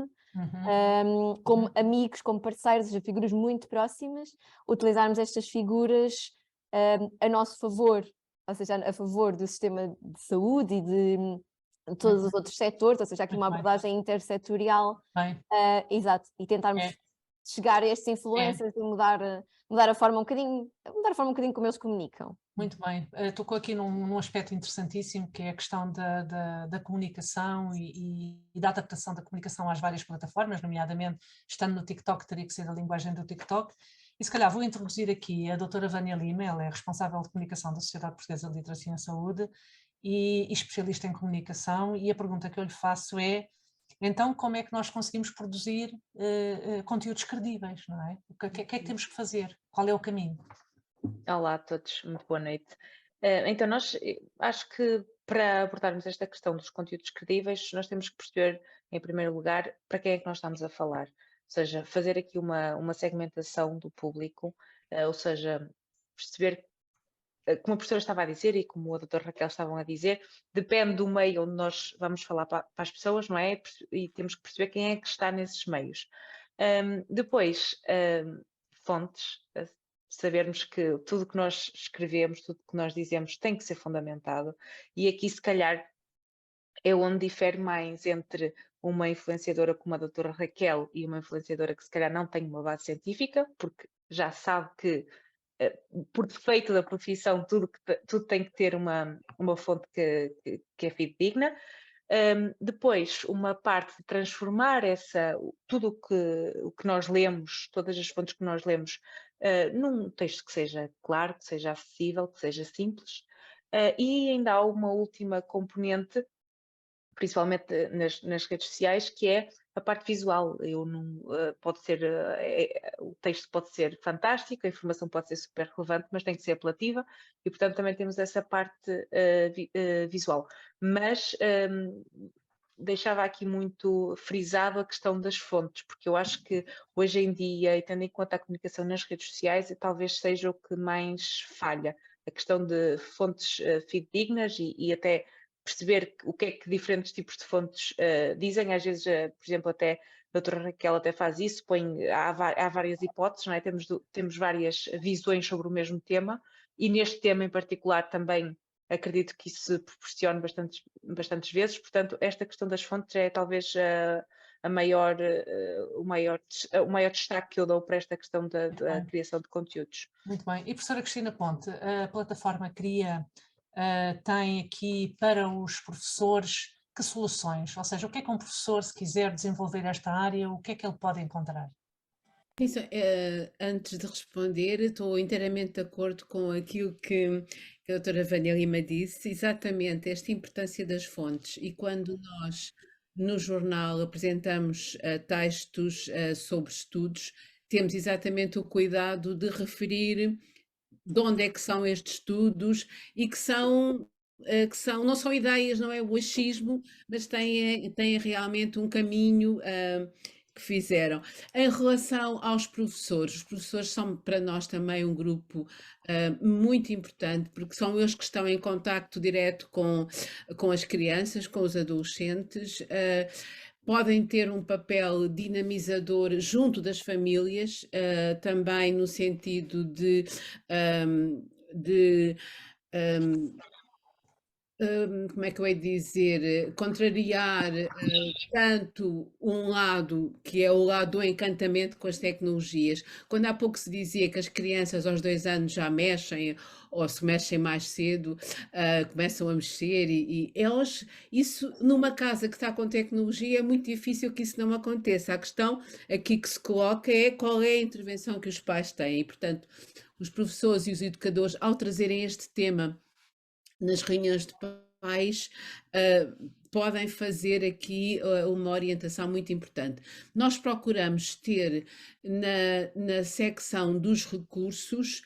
como amigos, como parceiros, ou seja, figuras muito próximas, utilizarmos estas figuras a nosso favor, ou seja, a favor do sistema de saúde e de todos os outros setores, ou seja, aqui uma abordagem intersetorial, exato, e tentarmos chegar a estes influencers e mudar a forma um bocadinho como eles comunicam. Muito bem, tocou aqui num aspecto interessantíssimo, que é a questão da comunicação e da adaptação da comunicação às várias plataformas, nomeadamente, estando no TikTok, teria que ser a linguagem do TikTok. E se calhar vou introduzir aqui a doutora Vânia Lima, ela é responsável de comunicação da Sociedade Portuguesa de Literacia em Saúde e especialista em comunicação, e a pergunta que eu lhe faço é, então, como é que nós conseguimos produzir conteúdos credíveis, não é? O que é que temos que fazer? Qual é o caminho? Olá a todos, muito boa noite. Então, acho que para abordarmos esta questão dos conteúdos credíveis, nós temos que perceber, em primeiro lugar, para quem é que nós estamos a falar. Ou seja, fazer aqui uma segmentação do público, ou seja, perceber, como a professora estava a dizer e como a doutora Raquel estavam a dizer, depende do meio onde nós vamos falar para as pessoas, não é? E temos que perceber quem é que está nesses meios. Depois, fontes, sabermos que tudo que nós escrevemos, tudo que nós dizemos tem que ser fundamentado, e aqui se calhar é onde difere mais entre uma influenciadora como a doutora Raquel e uma influenciadora que se calhar não tem uma base científica, porque já sabe que por defeito da profissão tudo tem que ter uma fonte que é fidedigna. Depois, uma parte de transformar tudo o que nós lemos, todas as fontes que nós lemos, num texto que seja claro, que seja acessível, que seja simples. E ainda há uma última componente, principalmente nas redes sociais, que é a parte visual. Pode ser, o texto pode ser fantástico, a informação pode ser super relevante, mas tem que ser apelativa, e portanto também temos essa parte visual. Mas deixava aqui muito frisado a questão das fontes, porque eu acho que hoje em dia, e tendo em conta a comunicação nas redes sociais, talvez seja o que mais falha, a questão de fontes fidedignas e até perceber o que é que diferentes tipos de fontes dizem. Às vezes, por exemplo, até a doutora Raquel até faz isso, há várias hipóteses, não é? Temos várias visões sobre o mesmo tema, e neste tema em particular também acredito que isso se proporcione bastantes vezes. Portanto, esta questão das fontes é talvez o maior destaque que eu dou para esta questão da criação de conteúdos. Muito bem. E professora Cristina Ponte, a plataforma tem aqui para os professores que soluções? Ou seja, o que é que um professor, se quiser desenvolver esta área, o que é que ele pode encontrar? Isso, antes de responder, estou inteiramente de acordo com aquilo que a doutora Vânia Lima disse, exatamente esta importância das fontes. E quando nós, no jornal, apresentamos textos sobre estudos, temos exatamente o cuidado de referir de onde é que são estes estudos e que não são ideias, não é o achismo, mas têm realmente um caminho que fizeram. Em relação aos professores, os professores são para nós também um grupo muito importante, porque são eles que estão em contacto direto com as crianças, com os adolescentes, podem ter um papel dinamizador junto das famílias, também no sentido de como é que eu ia dizer, contrariar tanto um lado, que é o lado do encantamento com as tecnologias. Quando há pouco se dizia que as crianças aos 2 anos já mexem, ou se mexem mais cedo, começam a mexer, e elas, isso numa casa que está com tecnologia é muito difícil que isso não aconteça. A questão aqui que se coloca é qual é a intervenção que os pais têm, e portanto os professores e os educadores, ao trazerem este tema nas reuniões de pais, podem fazer aqui uma orientação muito importante. Nós procuramos ter na secção dos recursos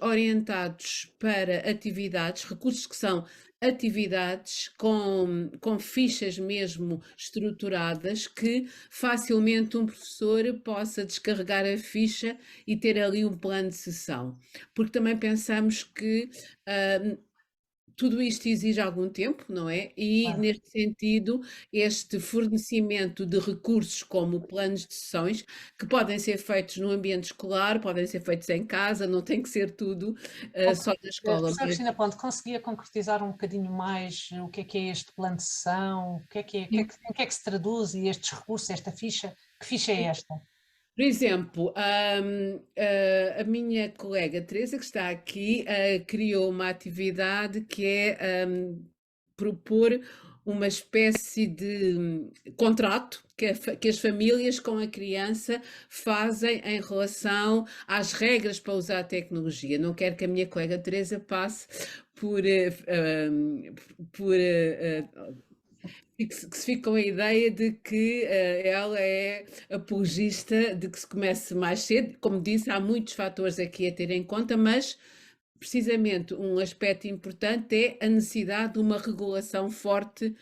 orientados para atividades, recursos que são atividades com fichas mesmo estruturadas, que facilmente um professor possa descarregar a ficha e ter ali um plano de sessão. Porque também pensamos que tudo isto exige algum tempo, não é? E, Claro. neste sentido, este fornecimento de recursos como planos de sessões, que podem ser feitos no ambiente escolar, podem ser feitos em casa, não tem que ser tudo só na escola. Professora Cristina Ponte, conseguia concretizar um bocadinho mais o que é este plano de sessão? Em que é que se traduz e estes recursos, esta ficha? Que ficha é esta? Por exemplo, a minha colega Teresa, que está aqui, criou uma atividade que é propor uma espécie de contrato que as famílias com a criança fazem em relação às regras para usar a tecnologia. Não quero que a minha colega Teresa passe que se fique com a ideia de que ela é apologista de que se comece mais cedo. Como disse, há muitos fatores aqui a ter em conta, mas precisamente um aspecto importante é a necessidade de uma regulação forte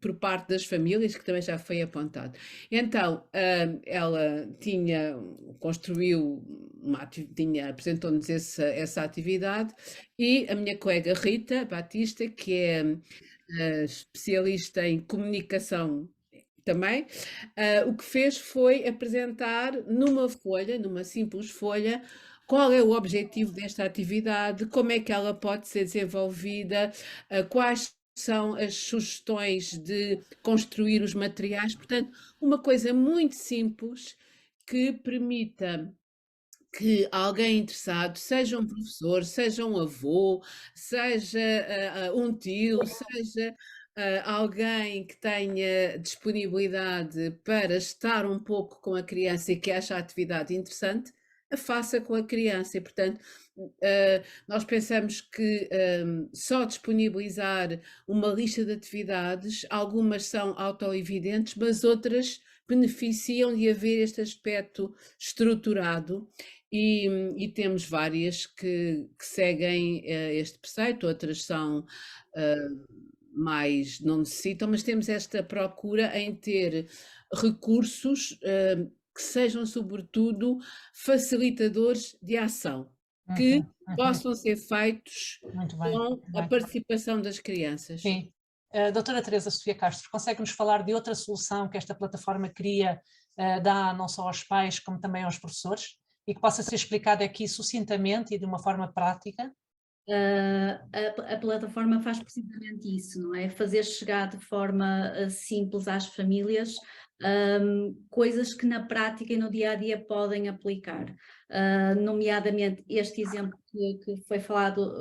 por parte das famílias, que também já foi apontado. Então, ela apresentou-nos essa atividade, e a minha colega Rita Batista, que é especialista em comunicação também, o que fez foi apresentar numa simples folha, qual é o objetivo desta atividade, como é que ela pode ser desenvolvida, quais são as sugestões de construir os materiais. Portanto, uma coisa muito simples que permita que alguém interessado, seja um professor, seja um avô, seja um tio, seja alguém que tenha disponibilidade para estar um pouco com a criança e que acha a atividade interessante, a faça com a criança. E, portanto, nós pensamos que só disponibilizar uma lista de atividades, algumas são autoevidentes, mas outras beneficiam de haver este aspecto estruturado. E temos várias que seguem este preceito, outras são mais, não necessitam, mas temos esta procura em ter recursos que sejam, sobretudo, facilitadores de ação, que possam ser feitos com a participação das crianças. Sim. Doutora Teresa Sofia Castro, consegue-nos falar de outra solução que esta plataforma cria, dá não só aos pais como também aos professores, e que possa ser explicada aqui sucintamente e de uma forma prática? A plataforma faz precisamente isso, não é? Fazer chegar de forma simples às famílias coisas que na prática e no dia a dia podem aplicar, nomeadamente este exemplo que foi falado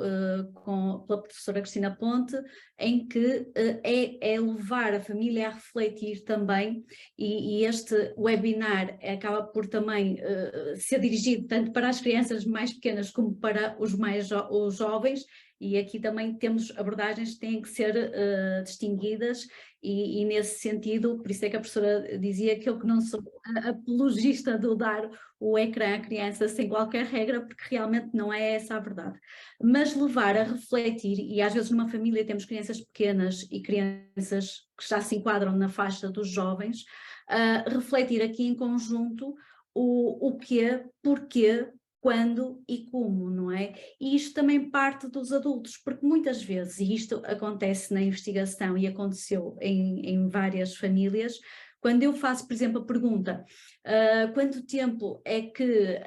pela professora Cristina Ponte, em que é levar a família a refletir também, e este webinar acaba por também ser dirigido tanto para as crianças mais pequenas como para os jovens, e aqui também temos abordagens que têm que ser distinguidas, e nesse sentido, por isso é que a professora dizia que eu que não sou apologista de dar o ecrã à criança sem qualquer regra, porque realmente não é essa a verdade. Mas levar a refletir, e às vezes numa família temos crianças pequenas e crianças que já se enquadram na faixa dos jovens, refletir aqui em conjunto o quê, porquê, quando e como, não é? E isto também parte dos adultos, porque muitas vezes, e isto acontece na investigação e aconteceu em várias famílias, quando eu faço, por exemplo, a pergunta, quanto tempo é que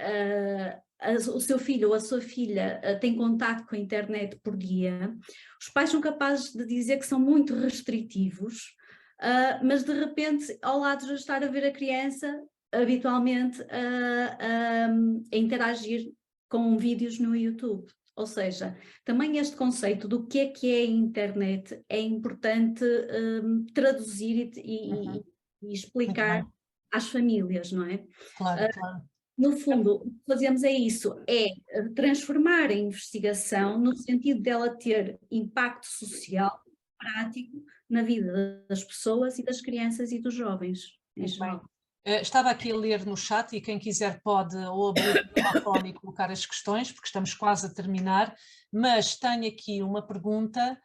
o seu filho ou a sua filha tem contato com a internet por dia, os pais são capazes de dizer que são muito restritivos, mas de repente, ao lado de estar a ver a criança, habitualmente a interagir com vídeos no YouTube. Ou seja, também este conceito do que é a internet é importante traduzir e explicar às famílias, não é? Claro, claro. No fundo, o que fazemos é isso, é transformar a investigação no sentido dela ter impacto social, prático, na vida das pessoas e das crianças e dos jovens. Muito bem. Estava aqui a ler no chat, e quem quiser pode ou abrir o microfone e colocar as questões, porque estamos quase a terminar, mas tenho aqui uma pergunta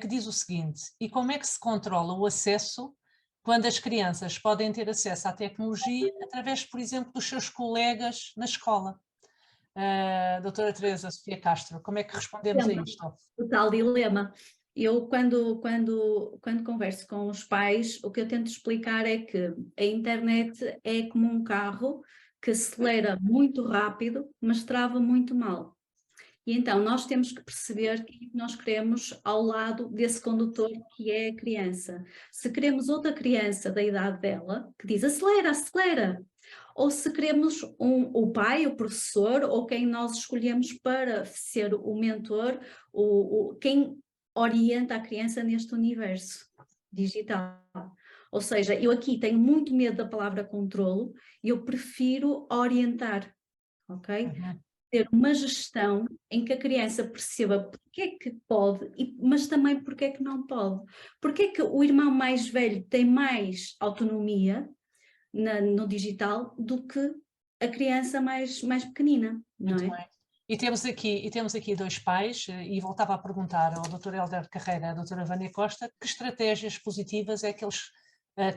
que diz o seguinte: e como é que se controla o acesso quando as crianças podem ter acesso à tecnologia através, por exemplo, dos seus colegas na escola? Doutora Teresa Sofia Castro, como é que respondemos a isto? O tal dilema. Eu, quando converso com os pais, o que eu tento explicar é que a internet é como um carro que acelera muito rápido, mas trava muito mal. E então nós temos que perceber o que nós queremos ao lado desse condutor que é a criança. Se queremos outra criança da idade dela, que diz acelera, acelera, ou se queremos o pai, o professor, ou quem nós escolhemos para ser o mentor, quem orienta a criança neste universo digital. Ou seja, eu aqui tenho muito medo da palavra controlo e eu prefiro orientar, ok? Uhum. Ter uma gestão em que a criança perceba porque é que pode, mas também porque é que não pode. Porque é que o irmão mais velho tem mais autonomia no digital do que a criança mais pequenina, não Muito é? bem. E temos aqui dois pais, e voltava a perguntar ao Dr. Hélder Carreira e à Dra. Vânia Costa, que estratégias positivas é que eles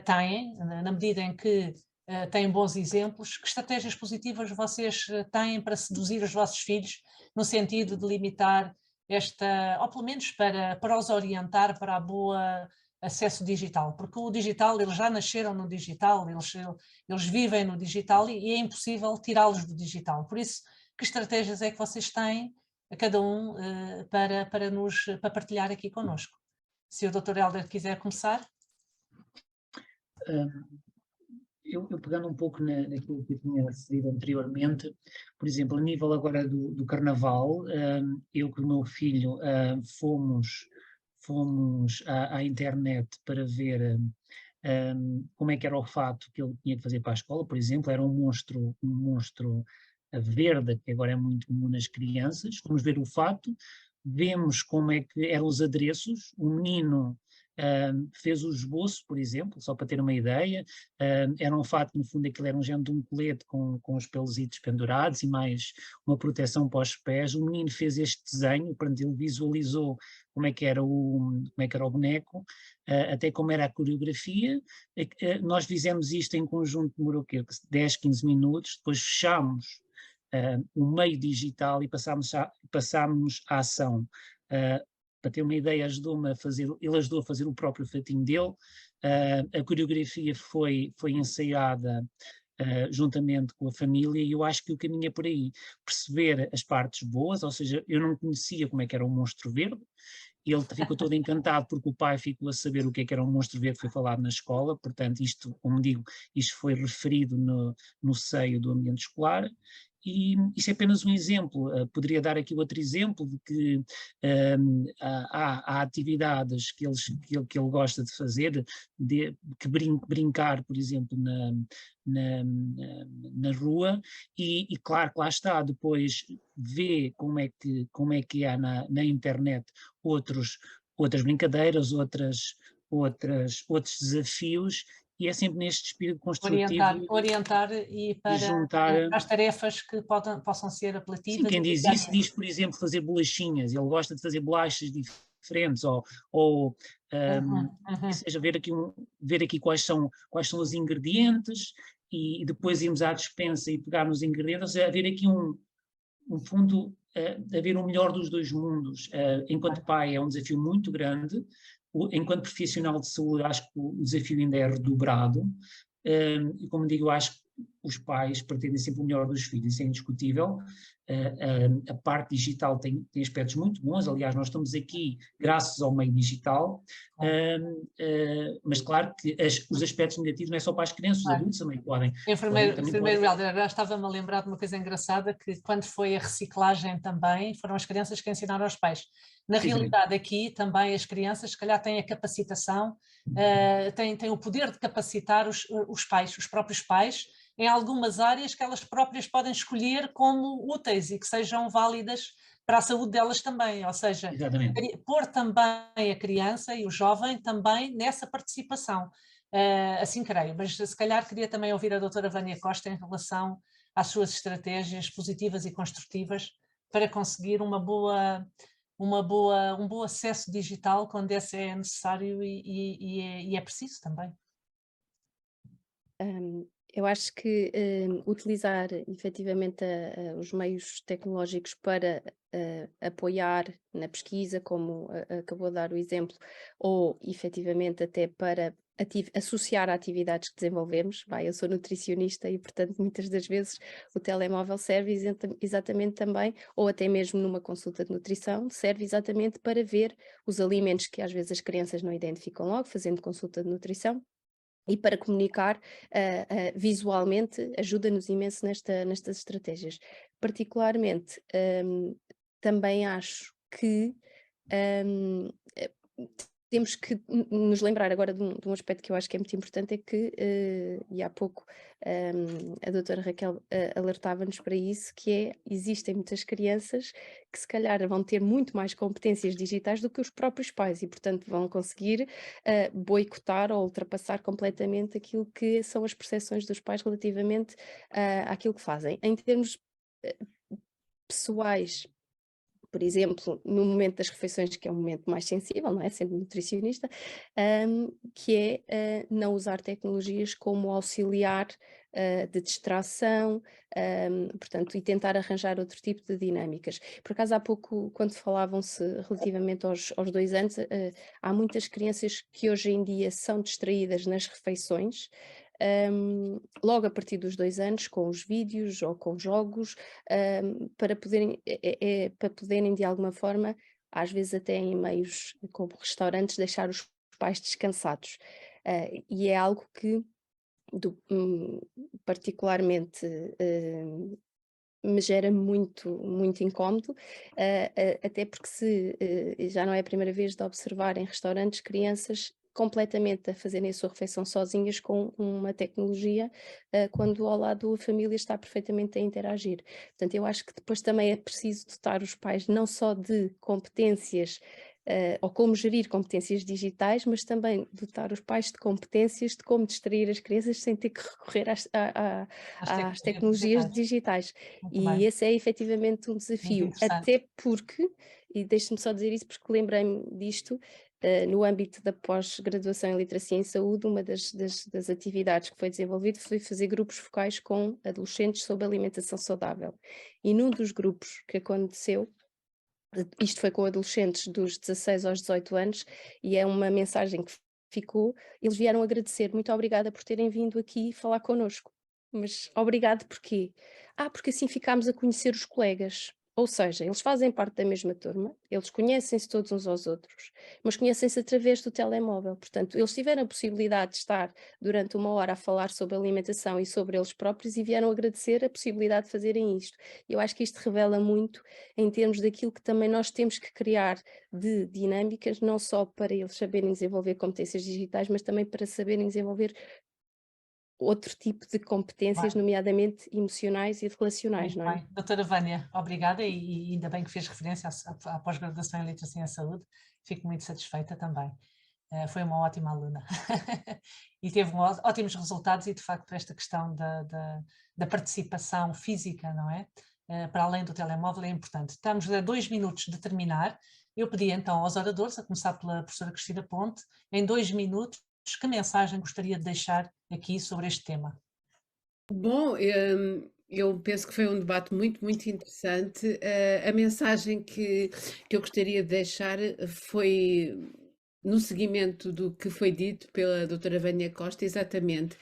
têm, na medida em que têm bons exemplos, que estratégias positivas vocês têm para seduzir os vossos filhos, no sentido de limitar ou pelo menos para os orientar para a boa acesso digital, porque o digital, eles já nasceram no digital, eles vivem no digital e é impossível tirá-los do digital. Por isso, que estratégias é que vocês têm, a cada um, para partilhar aqui connosco? Se o Dr. Hélder quiser começar. Eu pegando um pouco naquilo que eu tinha referido anteriormente, por exemplo, a nível agora do Carnaval, eu com o meu filho fomos à internet para ver como é que era o fato que ele tinha que fazer para a escola, por exemplo, era um monstro verde, que agora é muito comum nas crianças, fomos ver o fato, vemos como é que eram os adereços, o menino fez o esboço, por exemplo, só para ter uma ideia, era um fato, no fundo, aquilo era um género de um colete com os pelositos pendurados e mais uma proteção para os pés. O menino fez este desenho, portanto, ele visualizou como é que era o boneco, até como era a coreografia. Nós fizemos isto em conjunto, demorou 10, 15 minutos, depois fechámos o meio digital e passámos à ação. Para ter uma ideia, ele ajudou a fazer o próprio fatinho dele. A coreografia foi ensaiada juntamente com a família, e eu acho que o caminho é por aí, perceber as partes boas, ou seja, eu não conhecia como é que era o monstro verde, ele ficou todo encantado porque o pai ficou a saber o que é que era um monstro verde, foi falado na escola, portanto isto, como digo, isto foi referido no seio do ambiente escolar. E isso é apenas um exemplo. Poderia dar aqui outro exemplo de que há atividades que ele gosta de fazer, brincar, por exemplo, na rua, e claro que lá está, depois vê como é que há na internet outras brincadeiras, outros desafios, e é sempre neste espírito construtivo Orientar e para juntar. as tarefas que possam ser apelativas. Sim, quem diz isso diz, por exemplo, fazer bolachinhas. Ele gosta de fazer bolachas diferentes, ou seja, ver aqui quais são os ingredientes, e depois irmos à despensa e pegar nos ingredientes, ou seja, haver aqui um fundo, haver o melhor dos dois mundos. Enquanto pai é um desafio muito grande, enquanto profissional de saúde acho que o desafio ainda é redobrado, e como digo, acho que os pais pretendem sempre o melhor dos filhos, isso é indiscutível. A parte digital tem aspectos muito bons, aliás, nós estamos aqui graças ao meio digital, mas claro que os aspectos negativos não é só para as crianças, os adultos também podem. Enfermeiro Hélder, agora estava-me a lembrar de uma coisa engraçada, que quando foi a reciclagem também, foram as crianças que ensinaram aos pais. Na realidade aqui também as crianças se calhar têm a capacitação, têm o poder de capacitar os pais, os próprios pais, em algumas áreas que elas próprias podem escolher como úteis e que sejam válidas para a saúde delas também, ou seja, pôr também a criança e o jovem também nessa participação. Assim creio, mas se calhar queria também ouvir a doutora Vânia Costa em relação às suas estratégias positivas e construtivas para conseguir um bom acesso digital quando esse é necessário e é preciso também. Eu acho que utilizar efetivamente os meios tecnológicos para apoiar na pesquisa, como acabou de dar o exemplo, ou efetivamente até para associar a atividades que desenvolvemos. Eu sou nutricionista e, portanto, muitas das vezes o telemóvel serve exatamente também, ou até mesmo numa consulta de nutrição, serve exatamente para ver os alimentos que às vezes as crianças não identificam logo, fazendo consulta de nutrição. E para comunicar visualmente ajuda-nos imenso nestas estratégias. Particularmente, também acho que temos que nos lembrar agora de um aspecto que eu acho que é muito importante, é que, e há pouco a doutora Raquel alertava-nos para isso, que é, existem muitas crianças que se calhar vão ter muito mais competências digitais do que os próprios pais e, portanto, vão conseguir boicotar ou ultrapassar completamente aquilo que são as percepções dos pais relativamente àquilo que fazem. Em termos pessoais, por exemplo, no momento das refeições, que é um momento mais sensível, não é? Sendo nutricionista, que é não usar tecnologias como auxiliar de distração, portanto, e tentar arranjar outro tipo de dinâmicas. Por acaso, há pouco, quando falavam-se relativamente aos 2 anos, há muitas crianças que hoje em dia são distraídas nas refeições, logo a partir dos 2 anos, com os vídeos ou com jogos, para poderem de alguma forma, às vezes até em meios como restaurantes, deixar os pais descansados. E é algo que particularmente me gera muito, muito incómodo, até porque já não é a primeira vez de observar em restaurantes crianças completamente a fazerem a sua refeição sozinhas com uma tecnologia, quando ao lado a família está perfeitamente a interagir. Portanto, eu acho que depois também é preciso dotar os pais não só de competências, ou como gerir competências digitais, mas também dotar os pais de competências de como distrair as crianças sem ter que recorrer às tecnologias digitais. Muito E bem, esse é efetivamente um muito desafio, interessante. até porque, e deixe-me só dizer isso porque lembrei-me disto, no âmbito da pós-graduação em Literacia em Saúde, uma das atividades que foi desenvolvida foi fazer grupos focais com adolescentes sobre alimentação saudável. E num dos grupos que aconteceu, isto foi com adolescentes dos 16 aos 18 anos, e é uma mensagem que ficou, eles vieram agradecer, muito obrigada por terem vindo aqui falar connosco. Mas obrigado porquê? Porque assim ficámos a conhecer os colegas. Ou seja, eles fazem parte da mesma turma, eles conhecem-se todos uns aos outros, mas conhecem-se através do telemóvel. Portanto, eles tiveram a possibilidade de estar durante 1 hora a falar sobre alimentação e sobre eles próprios e vieram agradecer a possibilidade de fazerem isto. Eu acho que isto revela muito em termos daquilo que também nós temos que criar de dinâmicas, não só para eles saberem desenvolver competências digitais, mas também para saberem desenvolver outro tipo de competências, Bem, nomeadamente emocionais e relacionais, muito não é? bem. Doutora Vânia, obrigada e ainda bem que fez referência à pós-graduação em Literacia em Saúde. Fico muito satisfeita também. Foi uma ótima aluna e teve ótimos resultados e de facto esta questão da participação física, não é? Para além do telemóvel é importante. Estamos a 2 minutos de terminar. Eu pedi então aos oradores, a começar pela professora Cristina Ponte, em 2 minutos, que mensagem gostaria de deixar aqui sobre este tema? Bom, eu penso que foi um debate muito, muito interessante. A mensagem que eu gostaria de deixar foi no seguimento do que foi dito pela doutora Vânia Costa, exatamente,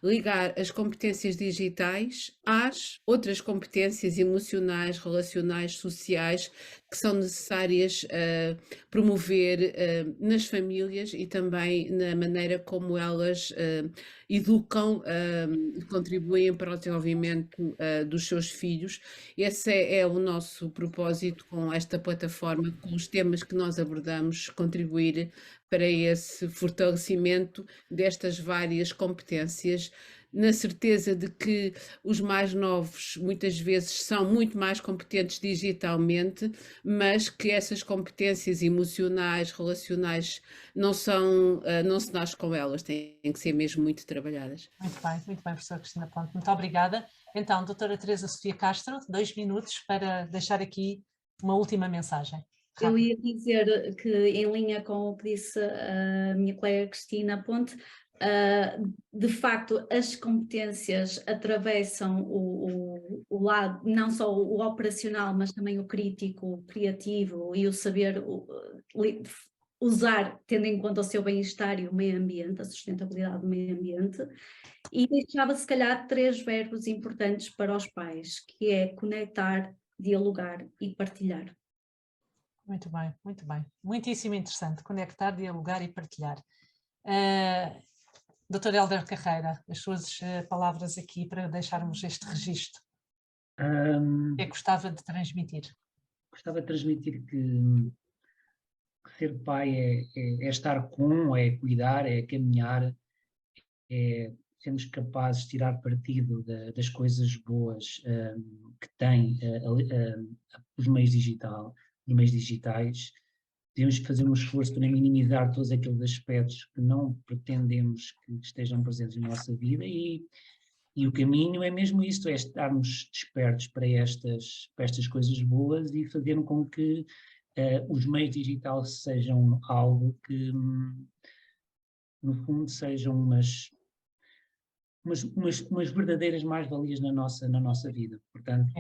ligar as competências digitais às outras competências emocionais, relacionais, sociais, que são necessárias promover nas famílias e também na maneira como elas educam, contribuem para o desenvolvimento dos seus filhos. Esse é o nosso propósito com esta plataforma, com os temas que nós abordamos, contribuir para esse fortalecimento destas várias competências, na certeza de que os mais novos muitas vezes são muito mais competentes digitalmente, mas que essas competências emocionais, relacionais, não se nasce com elas, têm que ser mesmo muito trabalhadas. Muito bem, professora Cristina Ponte, muito obrigada. Então, doutora Teresa Sofia Castro, 2 minutos para deixar aqui uma última mensagem. Eu Rápido. ia dizer que, em linha com o que disse a minha colega Cristina Ponte, de facto, as competências atravessam o lado, não só o operacional, mas também o crítico, o criativo e o saber usar, tendo em conta o seu bem-estar e o meio ambiente, a sustentabilidade do meio ambiente. E deixava, se calhar, 3 verbos importantes para os pais, que é conectar, dialogar e partilhar. Muito bem, muito bem. Muitíssimo interessante. Conectar, dialogar e partilhar. Dr. Hélder Carreira, as suas palavras aqui para deixarmos este registro. O que é que gostava de transmitir? Gostava de transmitir que ser pai é estar com, é cuidar, é caminhar, é sermos capazes de tirar partido das coisas boas que têm os meios digitais. Temos que fazer um esforço para minimizar todos aqueles aspectos que não pretendemos que estejam presentes na nossa vida e o caminho é mesmo isso, é estarmos despertos para estas coisas boas e fazer com que os meios digitais sejam algo que, no fundo, sejam umas verdadeiras mais-valias na nossa vida. Portanto,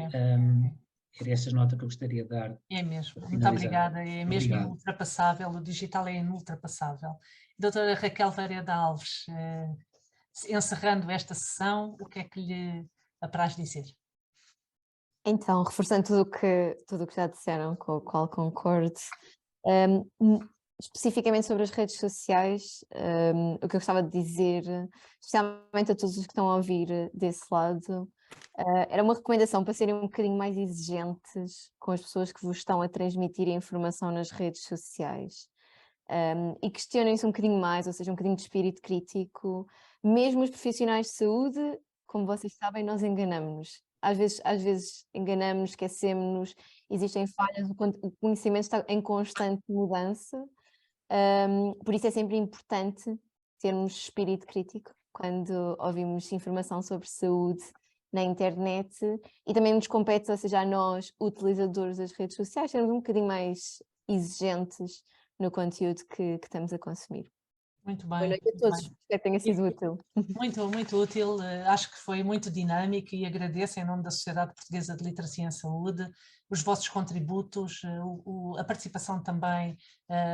era essas notas que eu gostaria de dar. É mesmo, muito obrigada, é mesmo inultrapassável, o digital é inultrapassável. Doutora Raquel Vareda Alves, encerrando esta sessão, o que é que lhe apraz dizer? Então, reforçando tudo o que já disseram, com o qual concordo, especificamente sobre as redes sociais, o que eu gostava de dizer, especialmente a todos os que estão a ouvir desse lado, era uma recomendação para serem um bocadinho mais exigentes com as pessoas que vos estão a transmitir a informação nas redes sociais. E questionem-se um bocadinho mais, ou seja, um bocadinho de espírito crítico. Mesmo os profissionais de saúde, como vocês sabem, nós enganamos-nos. Às vezes enganamos, esquecemos-nos, existem falhas, o conhecimento está em constante mudança. Por isso é sempre importante termos espírito crítico quando ouvimos informação sobre saúde na internet, e também nos compete, ou seja, a nós, utilizadores das redes sociais, sermos um bocadinho mais exigentes no conteúdo que estamos a consumir. Muito bem. Boa noite a todos, espero que tenha sido útil. Muito útil, acho que foi muito dinâmico e agradeço em nome da Sociedade Portuguesa de Literacia em Saúde os vossos contributos, a participação também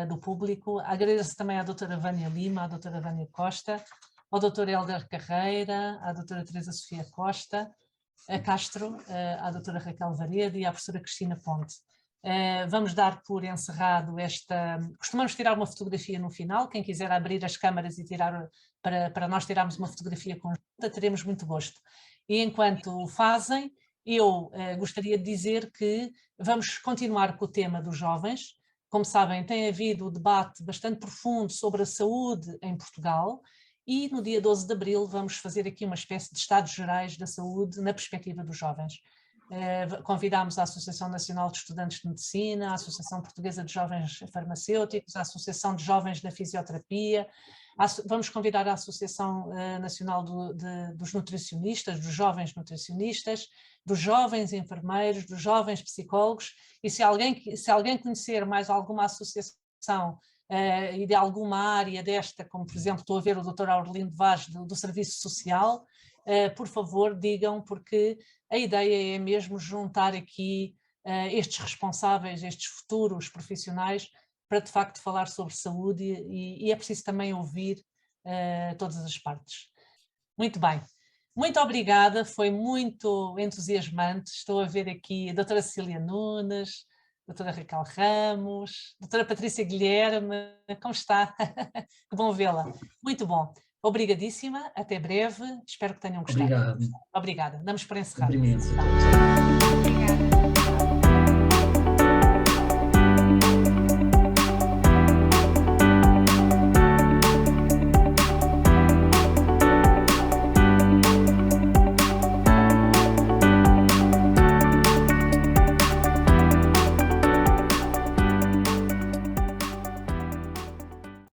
do público. Agradeço também à doutora Vânia Lima, à doutora Vânia Costa, ao doutor Hélder Carreira, à doutora Teresa Sofia Costa, a Castro, à doutora Raquel Vareda e à professora Cristina Ponte. Vamos dar por encerrado costumamos tirar uma fotografia no final, quem quiser abrir as câmaras e tirar, para nós tirarmos uma fotografia conjunta, teremos muito gosto. E enquanto o fazem, eu gostaria de dizer que vamos continuar com o tema dos jovens. Como sabem, tem havido um debate bastante profundo sobre a saúde em Portugal, e no dia 12 de abril vamos fazer aqui uma espécie de estados gerais da saúde na perspectiva dos jovens. Convidámos a Associação Nacional de Estudantes de Medicina, a Associação Portuguesa de Jovens Farmacêuticos, a Associação de Jovens da Fisioterapia, vamos convidar a Associação Nacional dos Nutricionistas, dos Jovens Nutricionistas, dos Jovens Enfermeiros, dos Jovens Psicólogos, e se alguém conhecer mais alguma associação e de alguma área desta, como por exemplo estou a ver o Dr. Aurelindo Vaz do Serviço Social, por favor digam, porque a ideia é mesmo juntar aqui estes responsáveis, estes futuros profissionais, para de facto falar sobre saúde e é preciso também ouvir todas as partes. Muito bem, muito obrigada, foi muito entusiasmante. Estou a ver aqui a doutora Cecília Nunes, a doutora Raquel Ramos, a doutora Patrícia Guilherme, como está? Que bom vê-la, muito bom. Obrigadíssima, até breve, espero que tenham gostado. Obrigado. Obrigada, damos por encerrado. Obrigado. Obrigada.